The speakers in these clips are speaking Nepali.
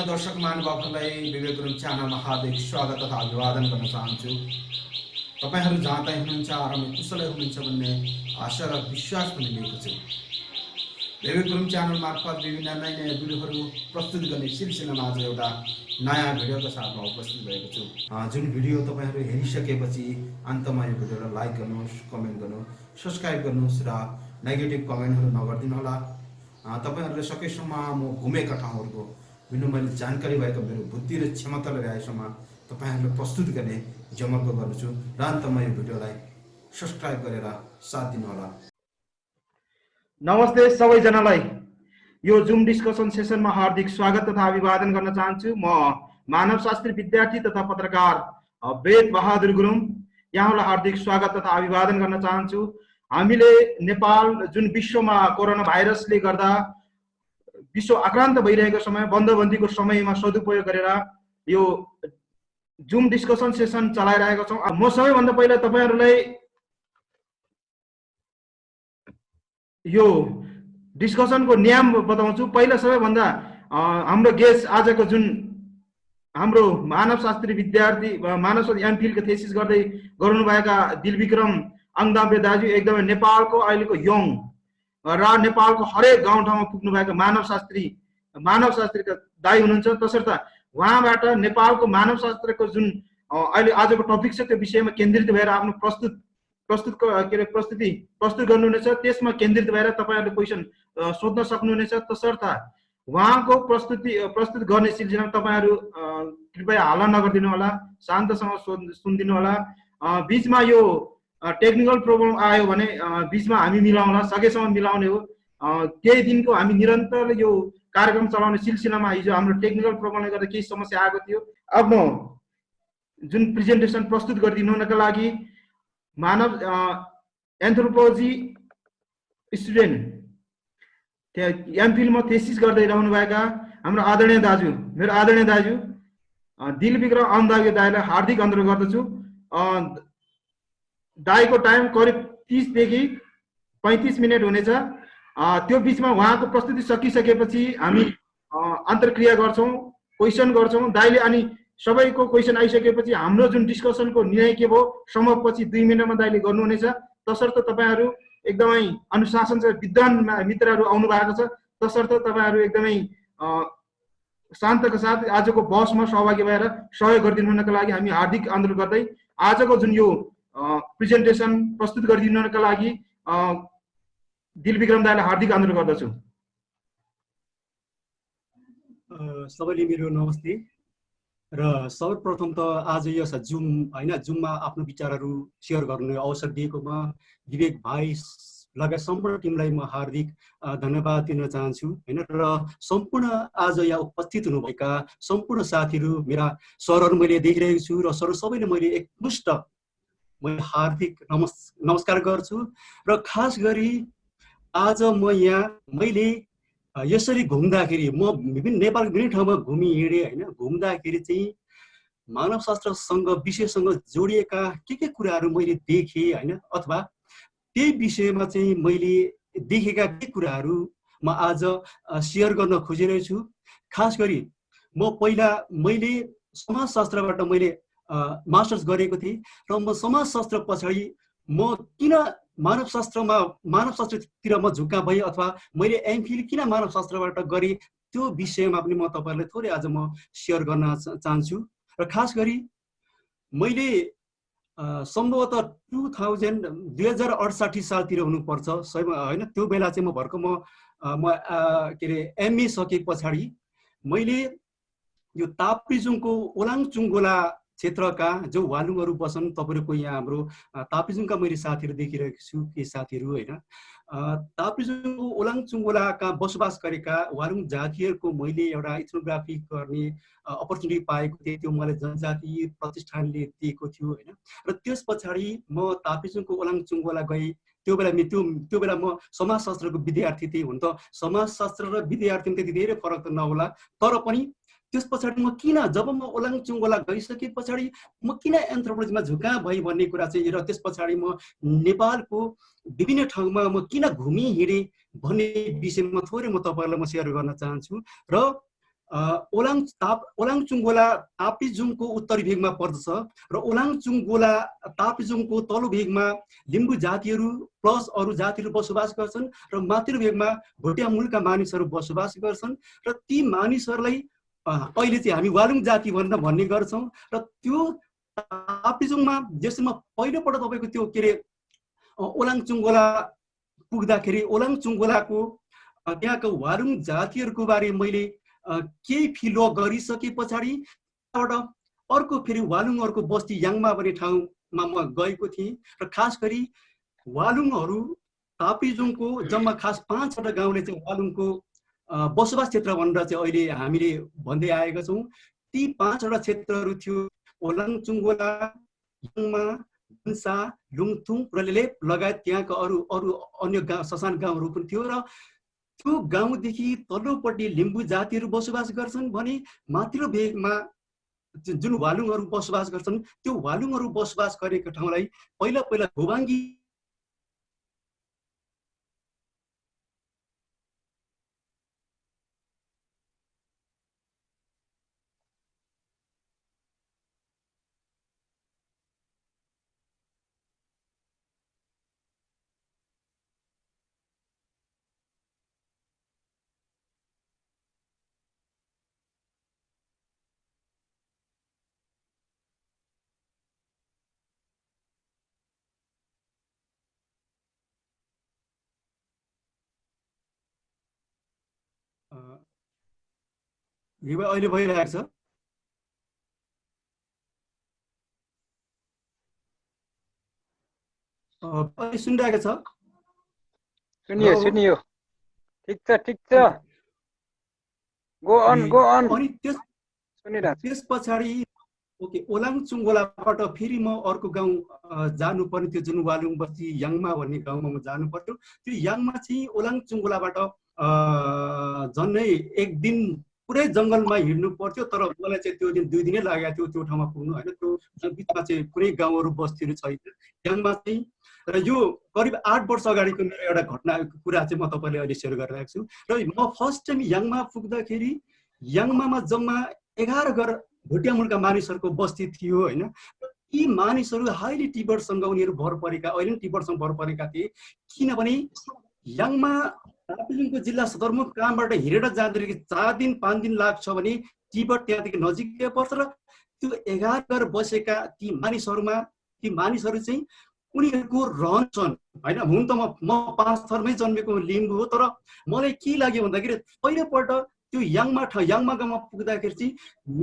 सम्पूर्ण दर्शक महानुभावहरूलाई विवेक गुरुङ च्यानलमा हार्दिक स्वागत तथा अभिवादन गर्न चाहन्छु। तपाईहरू जहाँ तै हुनुहुन्छ आरामै कुशलै हुनुहुन्छ भन्ने आशा र विश्वास पनि लिएको छु। विवेक गुरुङ च्यानल मार्फत विभिन्न नयाँ नयाँ भिडियोहरू प्रस्तुत गर्ने सिलसिलामा आज एउटा नयाँ भिडियोको साथमा उपस्थित भएको छु। जुन भिडियो तपाईहरू हेरिसकेपछि अन्तमा यो भिडियोलाई लाइक गर्नुहोस्, कमेन्ट गर्नुहोस्, सब्स्क्राइब गर्नुहोस् र नेगेटिभ कमेन्टहरू नगरिदिनु होला। तपाईहरूले सकेसम्म म घुमेका ठाउँहरूको जुन मैले जानकारी भएको मेरो बुद्धि र क्षमताले भ्याएसम्म तपाईहरूले प्रस्तुत गर्ने जमर्को गर्छु र अन्तमा यो भिडियोलाई सब्स्क्राइब गरेर साथ दिनुहोला। नमस्ते सबैजनालाई। यो जुम डिस्कसन सेसनमा हार्दिक स्वागत तथा अभिवादन गर्न चाहन्छु। म मानवशास्त्री विद्यार्थी तथा पत्रकार वेद बहादुर गुरुङ यहाँलाई हार्दिक स्वागत तथा अभिवादन गर्न चाहन्छु। हामीले नेपाल जुन विश्वमा कोरोना भाइरसले गर्दा विश्व आक्रान्त भइरहेको समय, बन्दबन्दीको समयमा सदुपयोग गरेर यो जुम डिस्कसन सेसन चलाइरहेका छौँ। म सबैभन्दा पहिला तपाईहरूलाई यो डिस्कसनको नियम बताउँछु। पहिला सबैभन्दा हाम्रो गेस्ट आजको जुन हाम्रो मानवशास्त्री विद्यार्थी मानवशास्त्री एमफिलको थेसिस गर्दै गर्नुभएका दिलविक्रम अङ्गाम्बे दाजु एकदमै नेपालको अहिलेको यङ र नेपालको हरेक गाउँठाउँमा पुग्नु भएको मानवशास्त्रीका दाइ हुनुहुन्छ। तसर्थ उहाँबाट नेपालको मानवशास्त्रको जुन अहिले आजको टपिक छ त्यो विषयमा केन्द्रित भएर आफ्नो प्रस्तुत गर्नुहुनेछ। त्यसमा केन्द्रित भएर तपाईहरूले क्वेसन सोध्न सक्नुहुनेछ। तसर्थ उहाँको प्रस्तुत गर्ने सिलसिलामा तपाईँहरू कृपया हल्ला नगरिदिनु होला, शान्तसँग सुनिदिनु होला। बिचमा यो टेक्निकल प्रब्लम आयो भने बिचमा हामी मिलाउला, सकेसम्म मिलाउने हो। केही दिनको हामी निरन्तर यो कार्यक्रम चलाउने सिलसिलामा हिजो हाम्रो टेक्निकल प्रब्लमले गर्दा केही समस्या आएको थियो। अब म जुन प्रेजेन्टेसन प्रस्तुत गरिदिनुका लागि मानव एन्थ्रोपोलोजी स्टुडेन्ट एमफिलमा थेसिस गर्दै रहनुभएका हाम्रो आदरणीय दाजु, मेरो आदरणीय दाजु दिलविक्रम अङ्गाम्बे दाइलाई हार्दिक अनुरोध गर्दछु। दाइको टाइम करिब 30 देखि 35 मिनट हुनेछ। त्यो बिचमा उहाँको प्रस्तुति सकिसकेपछि हामी अन्तर्क्रिया गर्छौँ, क्वेसन गर्छौँ दाइले। अनि सबैको क्वेसन आइसकेपछि हाम्रो जुन डिस्कसनको निर्णय के भयो समाप्ति 2 मिनटमा दाइले गर्नुहुनेछ। तसर्थ तपाईँहरू एकदमै अनुशासन चाहिँ विद्वान मित्रहरू आउनु भएको छ। तसर्थ तपाईँहरू एकदमै शान्तका साथ आजको बहसमा सहभागी भएर सहयोग गरिदिनु हुनका लागि हामी हार्दिक अनुरोध गर्दै आजको जुन यो प्रेजेन्टेसन प्रस्तुत गरिदिनुका लागि दिलविक्रम दाइलाई हार्दिक अनुरोध गर्दछु। सबैले मेरो नमस्ते र सर्वप्रथम त आज यस जुम जुममा आफ्नो विचारहरू सेयर गर्ने अवसर दिएकोमा विवेक भाइ लगायत सम्पूर्ण टिमलाई म हार्दिक धन्यवाद दिन चाहन्छु र सम्पूर्ण आज यहाँ उपस्थित हुनुभएका सम्पूर्ण साथीहरू, मेरा सरहरू मैले देखिरहेको छु र सर सबैले मैले एकमुष्ट मैले हार्दिक नमस्कार गर्छु। र खास गरी आज मैले यसरी घुम्दाखेरि म विभिन्न नेपालको विभिन्न ठाउँमा घुमि हिँडेँ घुम्दाखेरि चाहिँ मानवशास्त्रसँग विषयसँग जोडिएका के कुराहरू मैले देखेँ अथवा त्यही विषयमा चाहिँ मैले देखेका के कुराहरू म आज सेयर गर्न खोजिरहेको छु। खास गरी मैले समाजशास्त्रबाट मैले मास्टर्स गरेको थिएँ र म समाजशास्त्र पछाडि म किन मानवशास्त्रतिर म झुक्का भएँ अथवा मैले एमफिल किन मानवशास्त्रबाट गरेँ त्यो विषयमा पनि म तपाईँहरूलाई थोरै आज म सेयर गर्न चाहन्छु। र खास गरी मैले सम्भवतः 2068 सालतिर हुनुपर्छ त्यो बेला चाहिँ म भर्खर एमए सके पछाडि मैले यो ताप्लेजुङको ओलाङचुङगोला क्षेत्रका जो वालुङहरू बस्छन्, तपाईँहरूको यहाँ हाम्रो ताप्लेजुङका मैले साथीहरू देखिरहेको छु, केही साथीहरू ताप्लेजुङको ओलाङचुङगोलाका बसोबास गरेका वालुङ जातिहरूको मैले एउटा इथनोग्राफी गर्ने अपर्च्युनिटी पाएको थिएँ। त्यो मलाई जनजाति प्रतिष्ठानले दिएको थियो र त्यस पछाडि म ताप्लेजुङको ओलाङचुङगोला गएँ। त्यो बेला म समाजशास्त्रको विद्यार्थी थिएँ। हुन त समाजशास्त्र र विद्यार्थीमा त्यति धेरै फरक त नहोला, तर पनि त्यस पछाडि म किन जब म ओलाङचुङगोला गइसके पछाडि म किन एन्थ्रोपोलोजीमा झुका भएँ भन्ने कुरा चाहिँ र त्यस पछाडि म नेपालको विभिन्न ठाउँमा म किन घुमि हिँडेँ भन्ने विषयमा थोरै म तपाईँहरूलाई म सेयर गर्न चाहन्छु। र ओलाङचुङगोला ताप्लेजुङको उत्तरी भेगमा पर्दछ र ओलाङचुङगोला ताप्लेजुङको तल्लो भेगमा लिम्बू जातिहरू प्लस अरू जातिहरू बसोबास गर्छन् र माथिल्लो भेगमा भोटिया मूलका मानिसहरू बसोबास गर्छन् र ती मानिसहरूलाई अहिले चाहिँ हामी वालुङ जाति भनेर भन्ने गर्छौँ। र त्यो ताप्लेजुङमा जसमा पहिलोपल्ट तपाईँको त्यो के अरे ओलाङचुङगोला पुग्दाखेरि ओलाङचुङगोलाको त्यहाँको वालुङ जातिहरूको बारे मैले केही फिलअप गरिसके पछाडि अर्को फेरि वालुङहरूको बस्ती याङमा भन्ने ठाउँमा म गएको थिएँ र खास गरी वालुङहरू ताप्लेजुङको जम्मा खास 5वटा गाउँले चाहिँ वालुङको बसोबास क्षेत्र भनेर चाहिँ अहिले हामीले भन्दै आएका छौँ। ती 5वटा क्षेत्रहरू थियो ओलाङचुङगोला, याङमा, गुन्सा, लुङथुङ र लेलेप लगायत त्यहाँका अरू अन्य गाउँ ससाना गाउँहरू पनि थियो र त्यो गाउँदेखि तल्लोपट्टि लिम्बू जातिहरू बसोबास गर्छन् भने माथिल्लो भेगमा जुन वालुङहरू बसोबास गर्छन् त्यो वालुङहरू बसोबास गरेको ठाउँलाई पहिला भुवाङ्गी अहिले भइरहेको छ। सुनिरहेको छ? सुनियो ठिक छ गो अन अनि सुनिरहेको त्यस पछाडि ओके ओलाङचुङगोलाबाट फेरि म अर्को गाउँ जानुपर्ने थियो जुन वालुङ बस्ती याङमा भन्ने गाउँमा म जानु पर्थ्यो। त्यो याङमा चाहिँ ओलाङचुङगोलाबाट झन्डै 1 दिन पुरै जङ्गलमा हिँड्नु पर्थ्यो तर मलाई चाहिँ त्यो दिन 2 दिनै लागेको थियो त्यो ठाउँमा पुग्नु होइन। त्यो बिचमा चाहिँ कुनै गाउँहरू बस्तीहरू छैन याङमा चाहिँ। र यो करिब 8 वर्ष अगाडिको मेरो एउटा कुरा चाहिँ म तपाईँले अहिले सेयर गरिरहेको छु। र म फर्स्ट टाइम याङमा पुग्दाखेरि याङमा जम्मा 11 घर भोटिया मूलका मानिसहरूको बस्ती थियो होइन। यी मानिसहरू हाइली तिब्बतसँग उनीहरू भर परेका अहिले पनि तिब्बतसँग भर परेका थिए किनभने याङमा ताप्लेजुङको जिल्ला सदरमुख कामबाट हिँडेर जाँदाखेरि 4 दिन 5 दिन लाग्छ भने तिब्बत त्यहाँदेखि नजिकै पर्छ। र त्यो 11 घर बसेका ती मानिसहरू चाहिँ उनीहरूको रहनसहन होइन। हुन त म 5 थरमै जन्मेको लिम्बू हो तर मलाई के लाग्यो भन्दाखेरि पहिलोपल्ट त्यो याङमा गाउँमा पुग्दाखेरि चाहिँ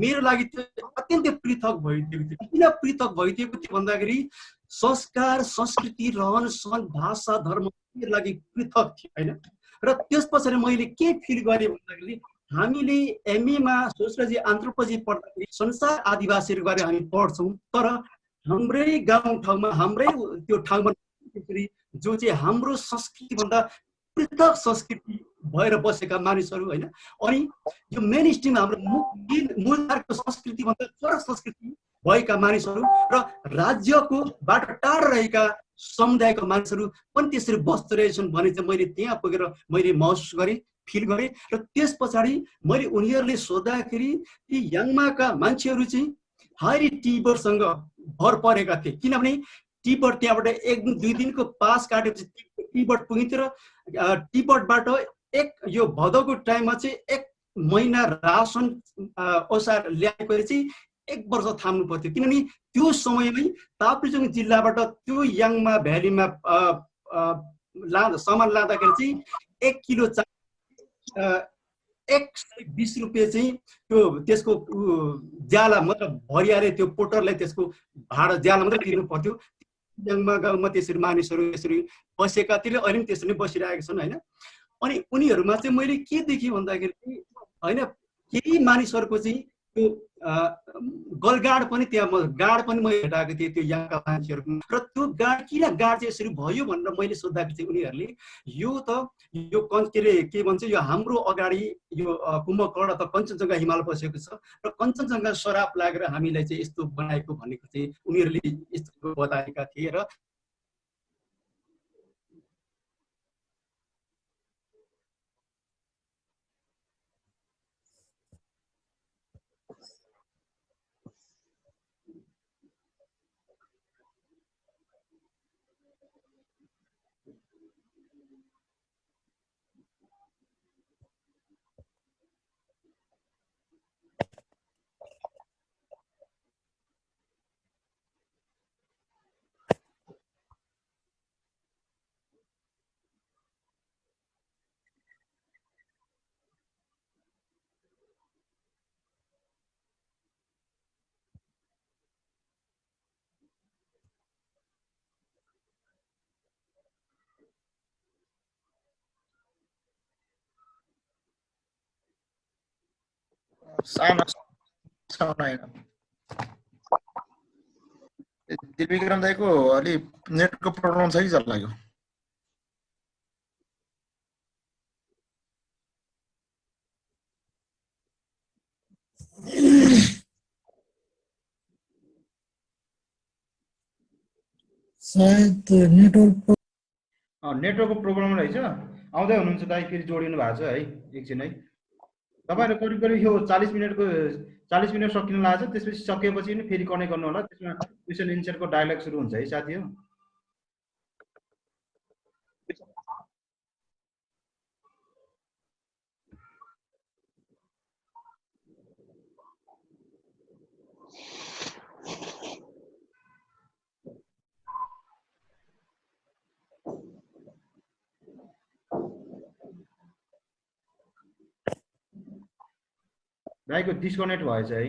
मेरो लागि त्यो अत्यन्तै पृथक भइदिएको थियो। किन पृथक भइदिएको थियो भन्दाखेरि संस्कार संस्कृति रहनसहन भाषा धर्म मेरो लागि पृथक थियो होइन। र त्यस पछाडि मैले के फिल गरेँ भन्दाखेरि हामीले एमएमा सोसियोलोजी एन्थ्रोपोलोजी पढ्दाखेरि संसार आदिवासीहरू बारे हामी पढ्छौँ तर हाम्रै गाउँठाउँमा हाम्रै त्यो ठाउँमा जो चाहिँ हाम्रो संस्कृतिभन्दा पृथक संस्कृति भएर बसेका मानिसहरू होइन। अनि यो मेन स्ट्रिम हाम्रो मूलधारको संस्कृतिभन्दा फरक संस्कृति भएका मानिसहरू र राज्यको बाट टाढा रहेका समुदायका मानिसहरू पनि त्यसरी बस्दो रहेछन् भने चाहिँ मैले त्यहाँ पुगेर मैले महसुस गरेँ फिल गरेँ। र त्यस पछाडि मैले उनीहरूले सोद्धाखेरि ती याङमाका मान्छेहरू चाहिँ हाइली तिब्बतसँग भर परेका थिए किनभने तिब्बत त्यहाँबाट 1-2 दिनको पास काटेपछि तिब्बत पुगिन्थ्यो र तिब्बतबाट यो भदौको टाइममा चाहिँ 1 महिना रासन औसार ल्याएपछि 1 वर्ष थाम्नु पर्थ्यो किनभने त्यो समयमै ताप्लेजुङ जिल्लाबाट त्यो याङमा भ्यालीमा सामान लाँदाखेरि चाहिँ 1 किलो 120 रुपियाँ चाहिँ त्यो त्यसको ज्याला मतलब भरियाले त्यो पोटरलाई त्यसको भाडा ज्याला मात्रै तिर्नु पर्थ्यो। याङमा गाउँमा त्यसरी मानिसहरू यसरी बसेका थिए अहिले पनि त्यसरी नै बसिरहेका छन् होइन। अनि उनीहरूमा चाहिँ मैले के देखेँ भन्दाखेरि होइन केही मानिसहरूको चाहिँ त्यो गलगाड पनि गाड पनि मैले भेटाएको थिएँ त्यो याङका मान्छेहरूको र त्यो गाड किन गाड चाहिँ यसरी भयो भनेर मैले सोद्धाखेरि चाहिँ उनीहरूले यो के भन्छ यो हाम्रो अगाडि यो कुम्भकर्ण अथवा कञ्चनजङ्घा हिमाल बसेको छ र कञ्चनजङ्घा सराप लागेर हामीलाई चाहिँ यस्तो बनाएको भनेको चाहिँ उनीहरूले यस्तो बताएका थिए। र साउन्ड साउन्ड आएन। दिलविक्रम दाईको अलि नेटको प्रब्लम छ कि जस्तो लाग्यो। सायद नेटवर्क नेटवर्कको प्रब्लम रहेछ। आउँदै हुनुहुन्छ दाइ, फेरि जोडिनु भएको छ है एकछिन है। तपाईँहरू करिब करिब यो 40 मिनट सकिन लागेको छ। त्यसपछि सकिएपछि नि फेरि कनेक्ट गर्नु होला। त्यसमा क्वेसन एन्सरको डायलग सुरु हुन्छ है साथी हो। दाइको डिस्कनेक्ट भएछ है।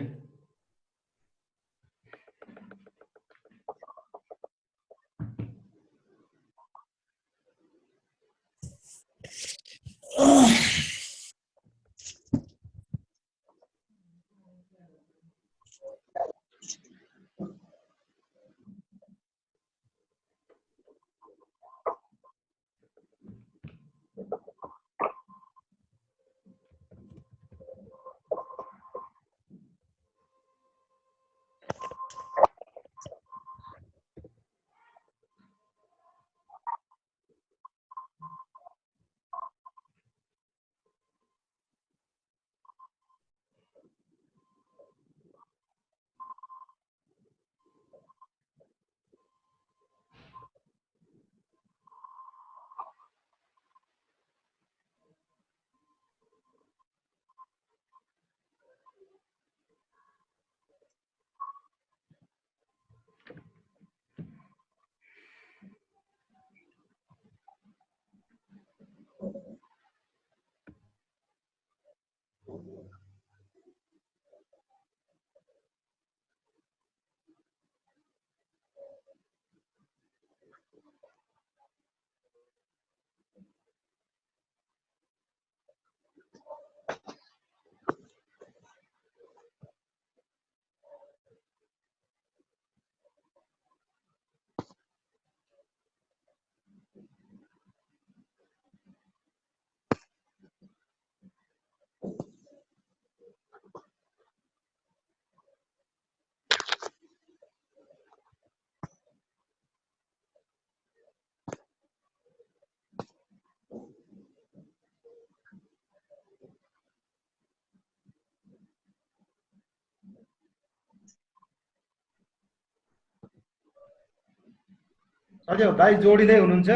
हजुर दाइ जोडिँदै हुनुहुन्छ।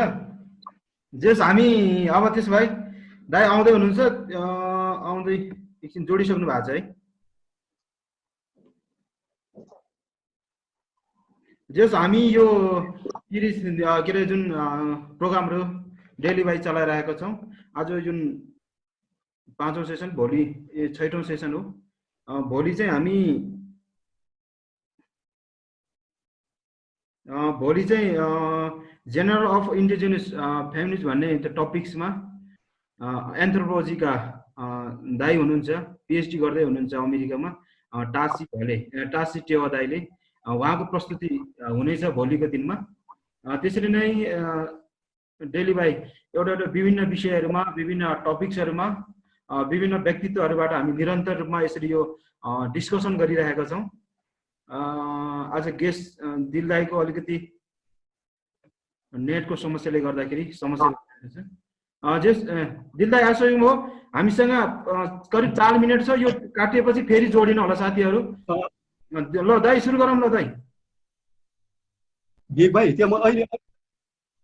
जेस हामी अब त्यस भाइ दाइ आउँदै हुनुहुन्छ। आउँदै एकछिन जोडिसक्नु भएको छ है। जेस हामी यो सिरिज के अरे जुन प्रोग्रामहरू डेली वाइज चलाइरहेका छौँ। आज जुन 5औं सेसन, भोलि 6औं सेसन हो। भोलि चाहिँ हामी जेनरल अफ इन्डिजिनियस फेमिनिस्ट भन्ने टपिक्समा एन्थ्रोपोलोजीका दाई हुनुहुन्छ, पिएचडी गर्दै हुनुहुन्छ अमेरिकामा, टासी टेवा दाईले। उहाँको प्रस्तुति हुनेछ भोलिको दिनमा। त्यसरी नै डेली बाई एउटा विभिन्न विषयहरूमा, विभिन्न टपिक्सहरूमा, विभिन्न व्यक्तित्वहरूबाट हामी निरन्तर रूपमा यसरी यो डिस्कसन गरिरहेका छौँ। आज गेस्ट दिल दाईको अलिकति नेटको समस्याले गर्दाखेरि समस्या छ। दिल दाई आइसक्नु हो। हामीसँग करिब 4 मिनट छ। यो काटिएपछि फेरि जोडिनु होला साथीहरू। ल दाई सुरु गरौँ ल दाई। विवेक भाइ, त्यहाँ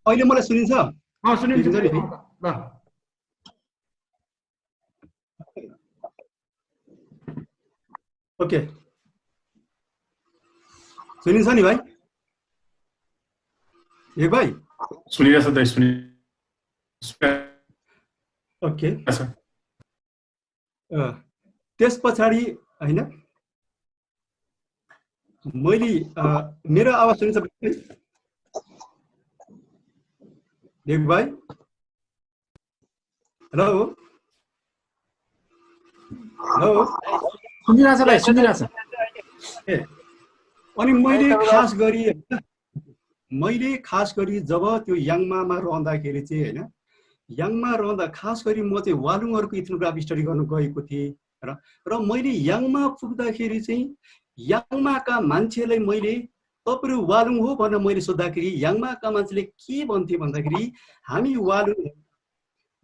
अहिले मलाई सुनिन्छ? सुनिन्छ ल। ओके, सुनिन्छ नि भाइ? विवेक भाइ सुनिरहेछ दाइ, ओके। त्यस पछाडि होइन, मैले मेरो आवाज सुनिन्छ विवेक भाइ? हेलो हेलो, सुनिरहेछ भाइ सुनिरहेछ। अनि मैले खास गरी जब त्यो याङमामा रहँदाखेरि चाहिँ होइन, याङमा रहँदा खास गरी म चाहिँ वालुङहरूको इथनोग्राफी स्टडी गर्न गएको थिएँ र मैले याङमा पुग्दाखेरि चाहिँ याङमाका मान्छेलाई मैले तपाईहरु वालुङ हो भनेर मैले सोद्धाखेरि याङमाका मान्छेले के भन्थे भन्दाखेरि हामी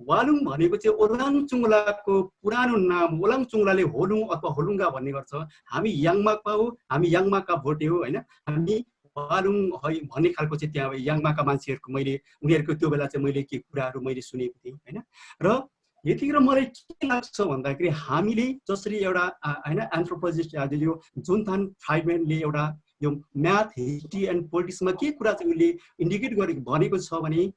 वालुङ भनेको चाहिँ ओलाङचुङलाको पुरानो नाम, ओलाङचुङलाले होलुङ अथवा होलुङ्गा भन्ने गर्छ। हामी याङमाका हो, हामी याङमाका भोटे हो होइन, हामी वालुङ है भन्ने खालको चाहिँ त्यहाँ याङमाका मान्छेहरूको उनीहरूको त्यो बेला चाहिँ मैले के कुराहरू मैले सुनेको थिएँ होइन। र यतिखेर मलाई के लाग्छ भन्दाखेरि हामीले जसरी एउटा होइन एन्थ्रोपोलोजिस्ट यो जोनाथन फ्राइडम्यानले एउटा यो म्याथ, हिस्ट्री एन्ड पोलिटिक्समा के कुरा चाहिँ उसले इन्डिकेट भनेको छ भने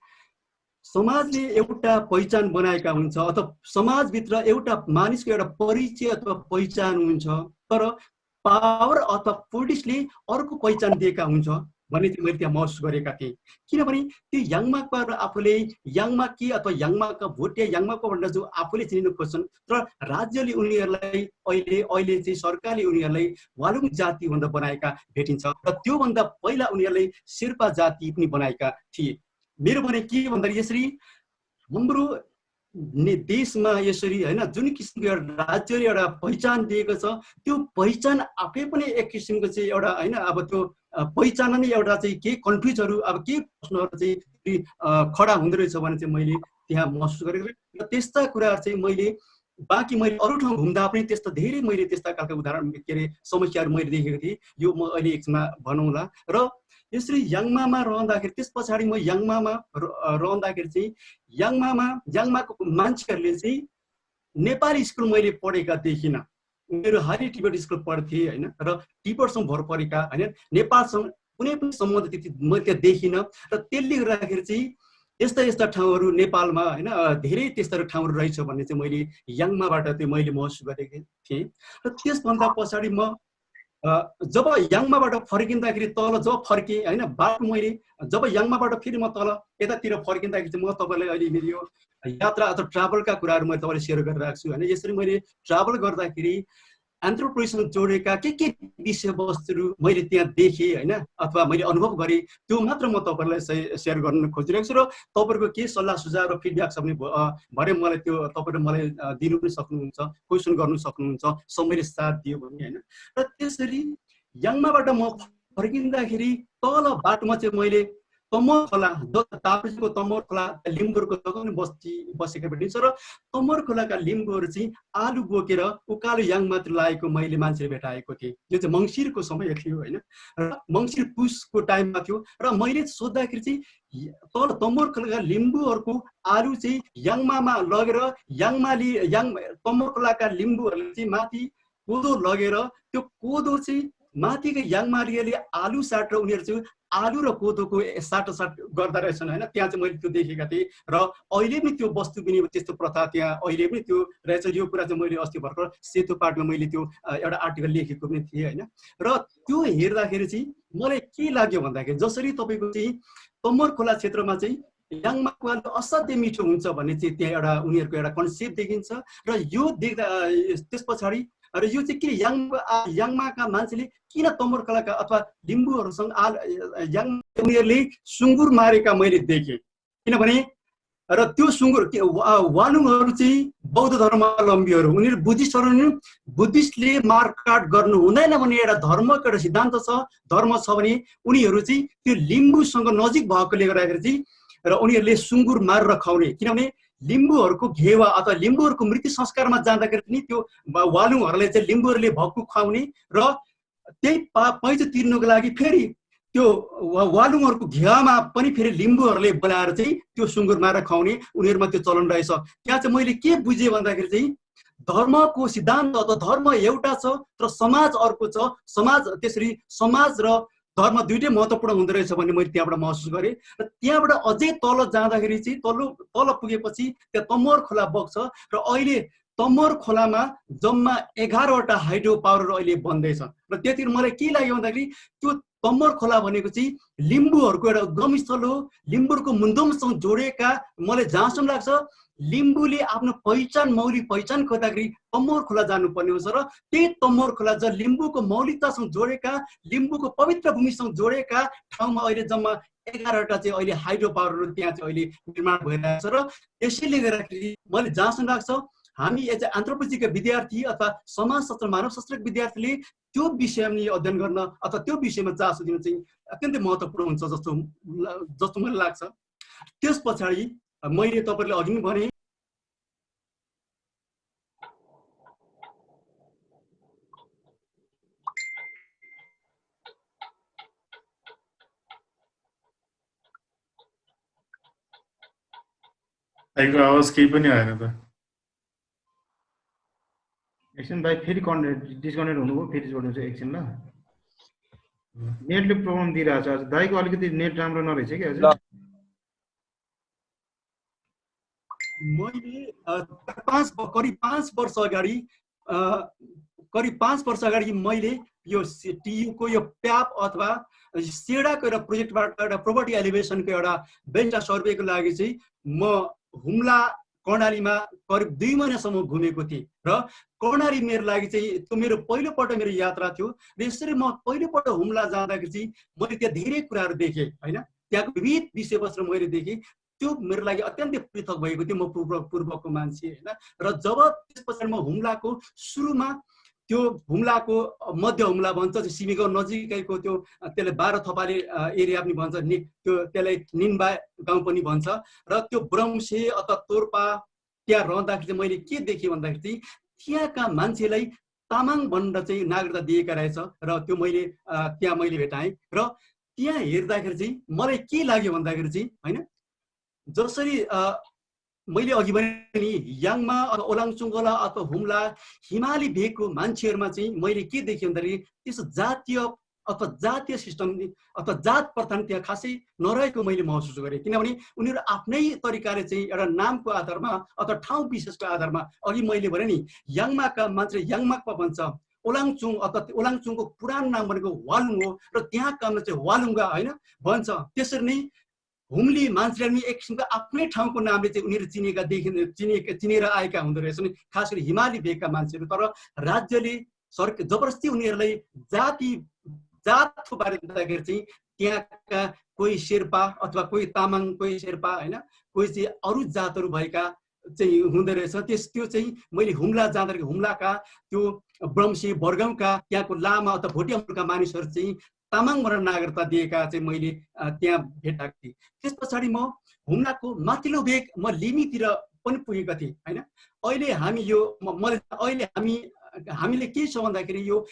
समाजले एउटा पहिचान बनाएका हुन्छ अथवा समाजभित्र एउटा मानिसको एउटा परिचय अथवा पहिचान हुन्छ, तर पावर अथवा पोलिटिक्सले अर्को पहिचान दिएका हुन्छ भन्ने चाहिँ मैले त्यहाँ महसुस गरेका थिएँ। किनभने त्यो याङमाका आफूले याङमाकी अथवा याङमाका भोटे याङमाको भनेर जो आफूले चिनिनु खोज्छन्, तर राज्यले उनीहरूलाई अहिले चाहिँ सरकारले उनीहरूलाई वालुङ जाति भनेर बनाएका भेटिन्छ र त्योभन्दा पहिला उनीहरूले शेर्पा जाति पनि बनाएका थिए। मेरो भने के भन्दाखेरि यसरी हाम्रो देशमा यसरी होइन जुन किसिमको राज्यले एउटा पहिचान दिएको छ, त्यो पहिचान आफै पनि एक किसिमको चाहिँ एउटा होइन अब त्यो पहिचान नै एउटा चाहिँ के कन्फ्युजहरू अब के प्रश्नहरू चाहिँ खडा हुँदो रहेछ भने चाहिँ मैले त्यहाँ महसुस गरेको र त्यस्ता कुराहरू चाहिँ मैले अरू ठाउँ घुम्दा पनि त्यस्ता धेरै मैले त्यस्ता खालका उदाहरण के अरे समस्याहरू मैले देखेको थिएँ। यो म अहिले एकछिनमा भनौँला। र यसरी याङमामा रहँदाखेरि त्यस पछाडि म याङमामा रहँदाखेरि चाहिँ याङमाको मान्छेहरूले चाहिँ नेपाली स्कुल मैले पढेका देखिनँ। उनीहरू हाई टिबेट स्कुल पढ्थे होइन र टिबेटसँग भर परेका होइन, नेपालसँग कुनै पनि सम्बन्ध त्यति मैले त्यहाँ देखिनँ। र त्यसले गर्दाखेरि चाहिँ यस्ता ठाउँहरू नेपालमा होइन धेरै त्यस्ता ठाउँहरू रहेछ भन्ने चाहिँ मैले याङमाबाट त्यो मैले महसुस गरेको थिएँ। र त्यसभन्दा पछाडि म जब याङमाबाट फर्किँदाखेरि तल जब फर्केँ होइन बाटो मैले जब याङमाबाट फेरि म तल यतातिर फर्किँदाखेरि चाहिँ म तपाईँलाई अहिले मेरो यो यात्रा अथवा ट्राभलका कुराहरू मैले तपाईँलाई सेयर गरिरहेको छु होइन। यसरी मैले ट्राभल गर्दाखेरि एन्थ्रोपोलोजीसँग जोडेका के विषयवस्तुहरू मैले त्यहाँ देखेँ होइन अथवा मैले अनुभव गरेँ, त्यो मात्र म तपाईँलाई सेयर गर्न खोजिरहेको छु। र तपाईँहरूको के सल्लाह सुझाव र फिडब्याक छ भने भरे मलाई त्यो तपाईँले मलाई दिनु पनि सक्नुहुन्छ, क्वेसन गर्नु सक्नुहुन्छ, समयले साथ दियो भने होइन। र त्यसरी याङमाबाट म फर्किँदाखेरि तल बाटोमा चाहिँ मैले तमोर खोला ताप्लेजुङको तमोर खोला लिम्बूहरूको जग्गा बसेका भेटिन्छ र तमोर खोलाका लिम्बूहरू चाहिँ आलु बोकेर उकालो याङमातिर लागेको मैले मान्छेले भेटाएको थिएँ। यो चाहिँ मङ्सिरको समय थियो होइन, र मङ्सिर पुसको टाइममा थियो। र मैले सोद्धाखेरि चाहिँ तल तमोर खोलाका लिम्बूहरूको आलु चाहिँ याङमामा लगेर तमोर खोलाका लिम्बूहरूले चाहिँ माथि कोदो लगेर त्यो कोदो चाहिँ माथिको याङमालीहरूले आलु साटेर उनीहरू चाहिँ आलु र कोदोको साटासाट गर्दा रहेछन् होइन। त्यहाँ चाहिँ मैले त्यो देखेका थिएँ र अहिले पनि त्यो वस्तु विनिमय त्यस्तो प्रथा त्यहाँ अहिले पनि त्यो रहेछ। यो कुरा चाहिँ मैले अस्ति भर्खर सेतो पाठमा मैले त्यो एउटा आर्टिकल लेखेको पनि थिएँ होइन। र त्यो हेर्दाखेरि चाहिँ मलाई के लाग्यो भन्दाखेरि जसरी तपाईँको चाहिँ तमोर खोला क्षेत्रमा चाहिँ याङमाको आलु असाध्यै मिठो हुन्छ भन्ने चाहिँ त्यहाँ एउटा उनीहरूको एउटा कन्सेप्ट देखिन्छ। र यो देख्दा त्यस पछाडि र यो चाहिँ किन याङमाका मान्छेले किन तमोर खोलाका अथवा लिम्बूहरूसँग उनीहरूले सुँगुर मारेका मैले देखेँ। किनभने र त्यो सुँगुर वालुङहरू चाहिँ बौद्ध धर्मावलम्बीहरू, उनीहरू बुद्धिस्टले मारकाट गर्नु हुँदैन भन्ने एउटा धर्मको एउटा सिद्धान्त छ, धर्म छ भने उनीहरू चाहिँ त्यो लिम्बूसँग नजिक भएकोले गर्दाखेरि चाहिँ र उनीहरूले सुँगुर मारेर खुवाउने। किनभने लिम्बूहरूको घेवा अथवा लिम्बूहरूको मृत्यु संस्कारमा जाँदाखेरि पनि त्यो वालुङहरूले चाहिँ लिम्बूहरूले भक्कु खुवाउने र त्यही पैसा तिर्नुको लागि फेरि त्यो वालुङहरूको घेवामा पनि फेरि लिम्बूहरूले बोलाएर चाहिँ त्यो सुँगुर मारेर खुवाउने उनीहरूमा त्यो चलन रहेछ। त्यहाँ चाहिँ मैले के बुझेँ भन्दाखेरि चाहिँ धर्मको सिद्धान्त अथवा धर्म एउटा छ तर समाज अर्को छ। त्यसरी समाज र धर्म दुइटै महत्त्वपूर्ण हुँदो रहेछ भन्ने मैले त्यहाँबाट महसुस गरेँ। र त्यहाँबाट अझै तल जाँदाखेरि चाहिँ तल पुगेपछि त्यहाँ तमोर खोला बग्छ र अहिले तमोर खोलामा जम्मा 11वटा हाइड्रो पावरहरू अहिले बन्दैछ र त्यतिखेर मलाई के लाग्यो भन्दाखेरि त्यो तमोर खोला भनेको चाहिँ लिम्बूहरूको एउटा उद्गम स्थल हो। लिम्बूको मुन्दुमसँग जोडेका मलाई जहाँसम्म लाग्छ लिम्बूले आफ्नो मौलिक पहिचान खोज्दाखेरि तमोर खोला जानुपर्ने हुन्छ र त्यही तमोर खोला ज लिम्बूको मौलिकतासँग जोडेका लिम्बूको पवित्र भूमिसँग जोडेका ठाउँमा अहिले जम्मा 11वटा चाहिँ अहिले हाइड्रो पावरहरू त्यहाँ चाहिँ अहिले निर्माण भइरहेको छ र त्यसैले गर्दाखेरि मैले जहाँसम्म लाग्छ हामी एज एन्थ्रोपोलोजीका विद्यार्थी अथवा समाजशास्त्र मानवशास्त्रका विद्यार्थीले त्यो विषयमा अध्ययन गर्न अथवा त्यो विषयमा चासो दिन चाहिँ अत्यन्तै महत्त्वपूर्ण हुन्छ जस्तो मलाई लाग्छ। त्यस पछाडि मैले तपाईहरुले अघि नै भने दाइको आवाज केही पनि आएन त। एकछिन भाइ फेरि डिस्कनेक्ट हुनुभयो, फेरि जोड्नु चाहिँ एकछिन ल। नेटले प्रब्लम दिइरहेछ आज दाइको, अलिकति नेट राम्रो नरहेछ कि आज। मैले करिब 5 वर्ष अगाडि मैले यो टियुको यो प्याप अथवा सेडाको एउटा प्रोजेक्टबाट एउटा प्रोपर्टी एलिभेसनको एउटा बेन्चा सर्वेको लागि चाहिँ म हुम्ला कर्णालीमा करिब 2 महिनासम्म घुमेको थिएँ र कर्णाली मेरो लागि चाहिँ त्यो मेरो पहिलोपल्ट मेरो यात्रा थियो र यसरी म पहिलोपल्ट हुम्ला जाँदाखेरि चाहिँ मैले त्यहाँ धेरै कुराहरू देखेँ हैन। त्यहाँको विविध विषयवस्तु मैले देखेँ, त्यो मेरो लागि अत्यन्तै पृथक भएको थियो। म पूर्वको मान्छे हैन र जब त्यसपछि म हुम्लाको सुरुमा त्यो हुम्लाको मध्य हुम्ला भन्छ, सिमीगाउँ नजिकैको त्यो त्यसलाई 12 थपाले एरिया पनि भन्छ, त्यो त्यसलाई निन्बा गाउँ पनि भन्छ र त्यो ब्रम्से अथवा तोर्पा त्यहाँ रहँदाखेरि मैले के देखेँ भन्दाखेरि चाहिँ त्यहाँका मान्छेलाई तामाङ भनेर चाहिँ नागरिकता दिएका रहेछ र त्यो मैले त्यहाँ मैले भेटाएँ र त्यहाँ हेर्दाखेरि चाहिँ मलाई के लाग्यो भन्दाखेरि चाहिँ हैन, जसरी मैले अघि भने नि याङमा अथवा ओलाङचुङला अथवा हुम्ला हिमाली भेगको मान्छेहरुमा चाहिँ मैले के देखेँ भन्दाखेरि त्यस्तो जातीय सिस्टम अथवा जात प्रथा त्यहाँ खासै नरहेको मैले महसुस गरेँ। किनभने उनीहरू आफ्नै तरिकाले चाहिँ एउटा नामको आधारमा अथवा ठाउँ विशेषको आधारमा, अघि मैले भने नि याङमाका मान्छे याङमाकपा भन्छ, ओलाङचुङ अथवा ओलाङचुङको पुरानो नाम भनेको वालुङ हो र त्यहाँका मान्छे वालुङ्गा हैन भन्छ। त्यसरी नै हुम्ली मान्छेले पनि एक किसिमको आफ्नै ठाउँको नामले चाहिँ उनीहरू चिनेर आएका हुँदो रहेछन्, खास गरी हिमाली भेगका मान्छेहरू। तर राज्यले जबरजस्ती उनीहरूलाई जात बारे दिँदाखेरि चाहिँ त्यहाँका कोही शेर्पा अथवा कोही तामाङ, कोही शेर्पा हैन, कोही चाहिँ अरू जातहरू भएका चाहिँ हुँदो रहेछ। त्यो चाहिँ मैले हुम्ला जाँदाखेरि हुम्लाका त्यो ब्रम्सी बरगाउँका त्यहाँको लामा अथवा भोटिया मानिसहरू चाहिँ तामाङ भनेर नागरिकता दिएका चाहिँ मैले त्यहाँ भेटाएको थिएँ। त्यस पछाडि म हुम्लाको माथिल्लो भेग म लिमीतिर पनि पुगेका थिएँ हैन। अहिले हामी यो हामीले के छ भन्दाखेरि यो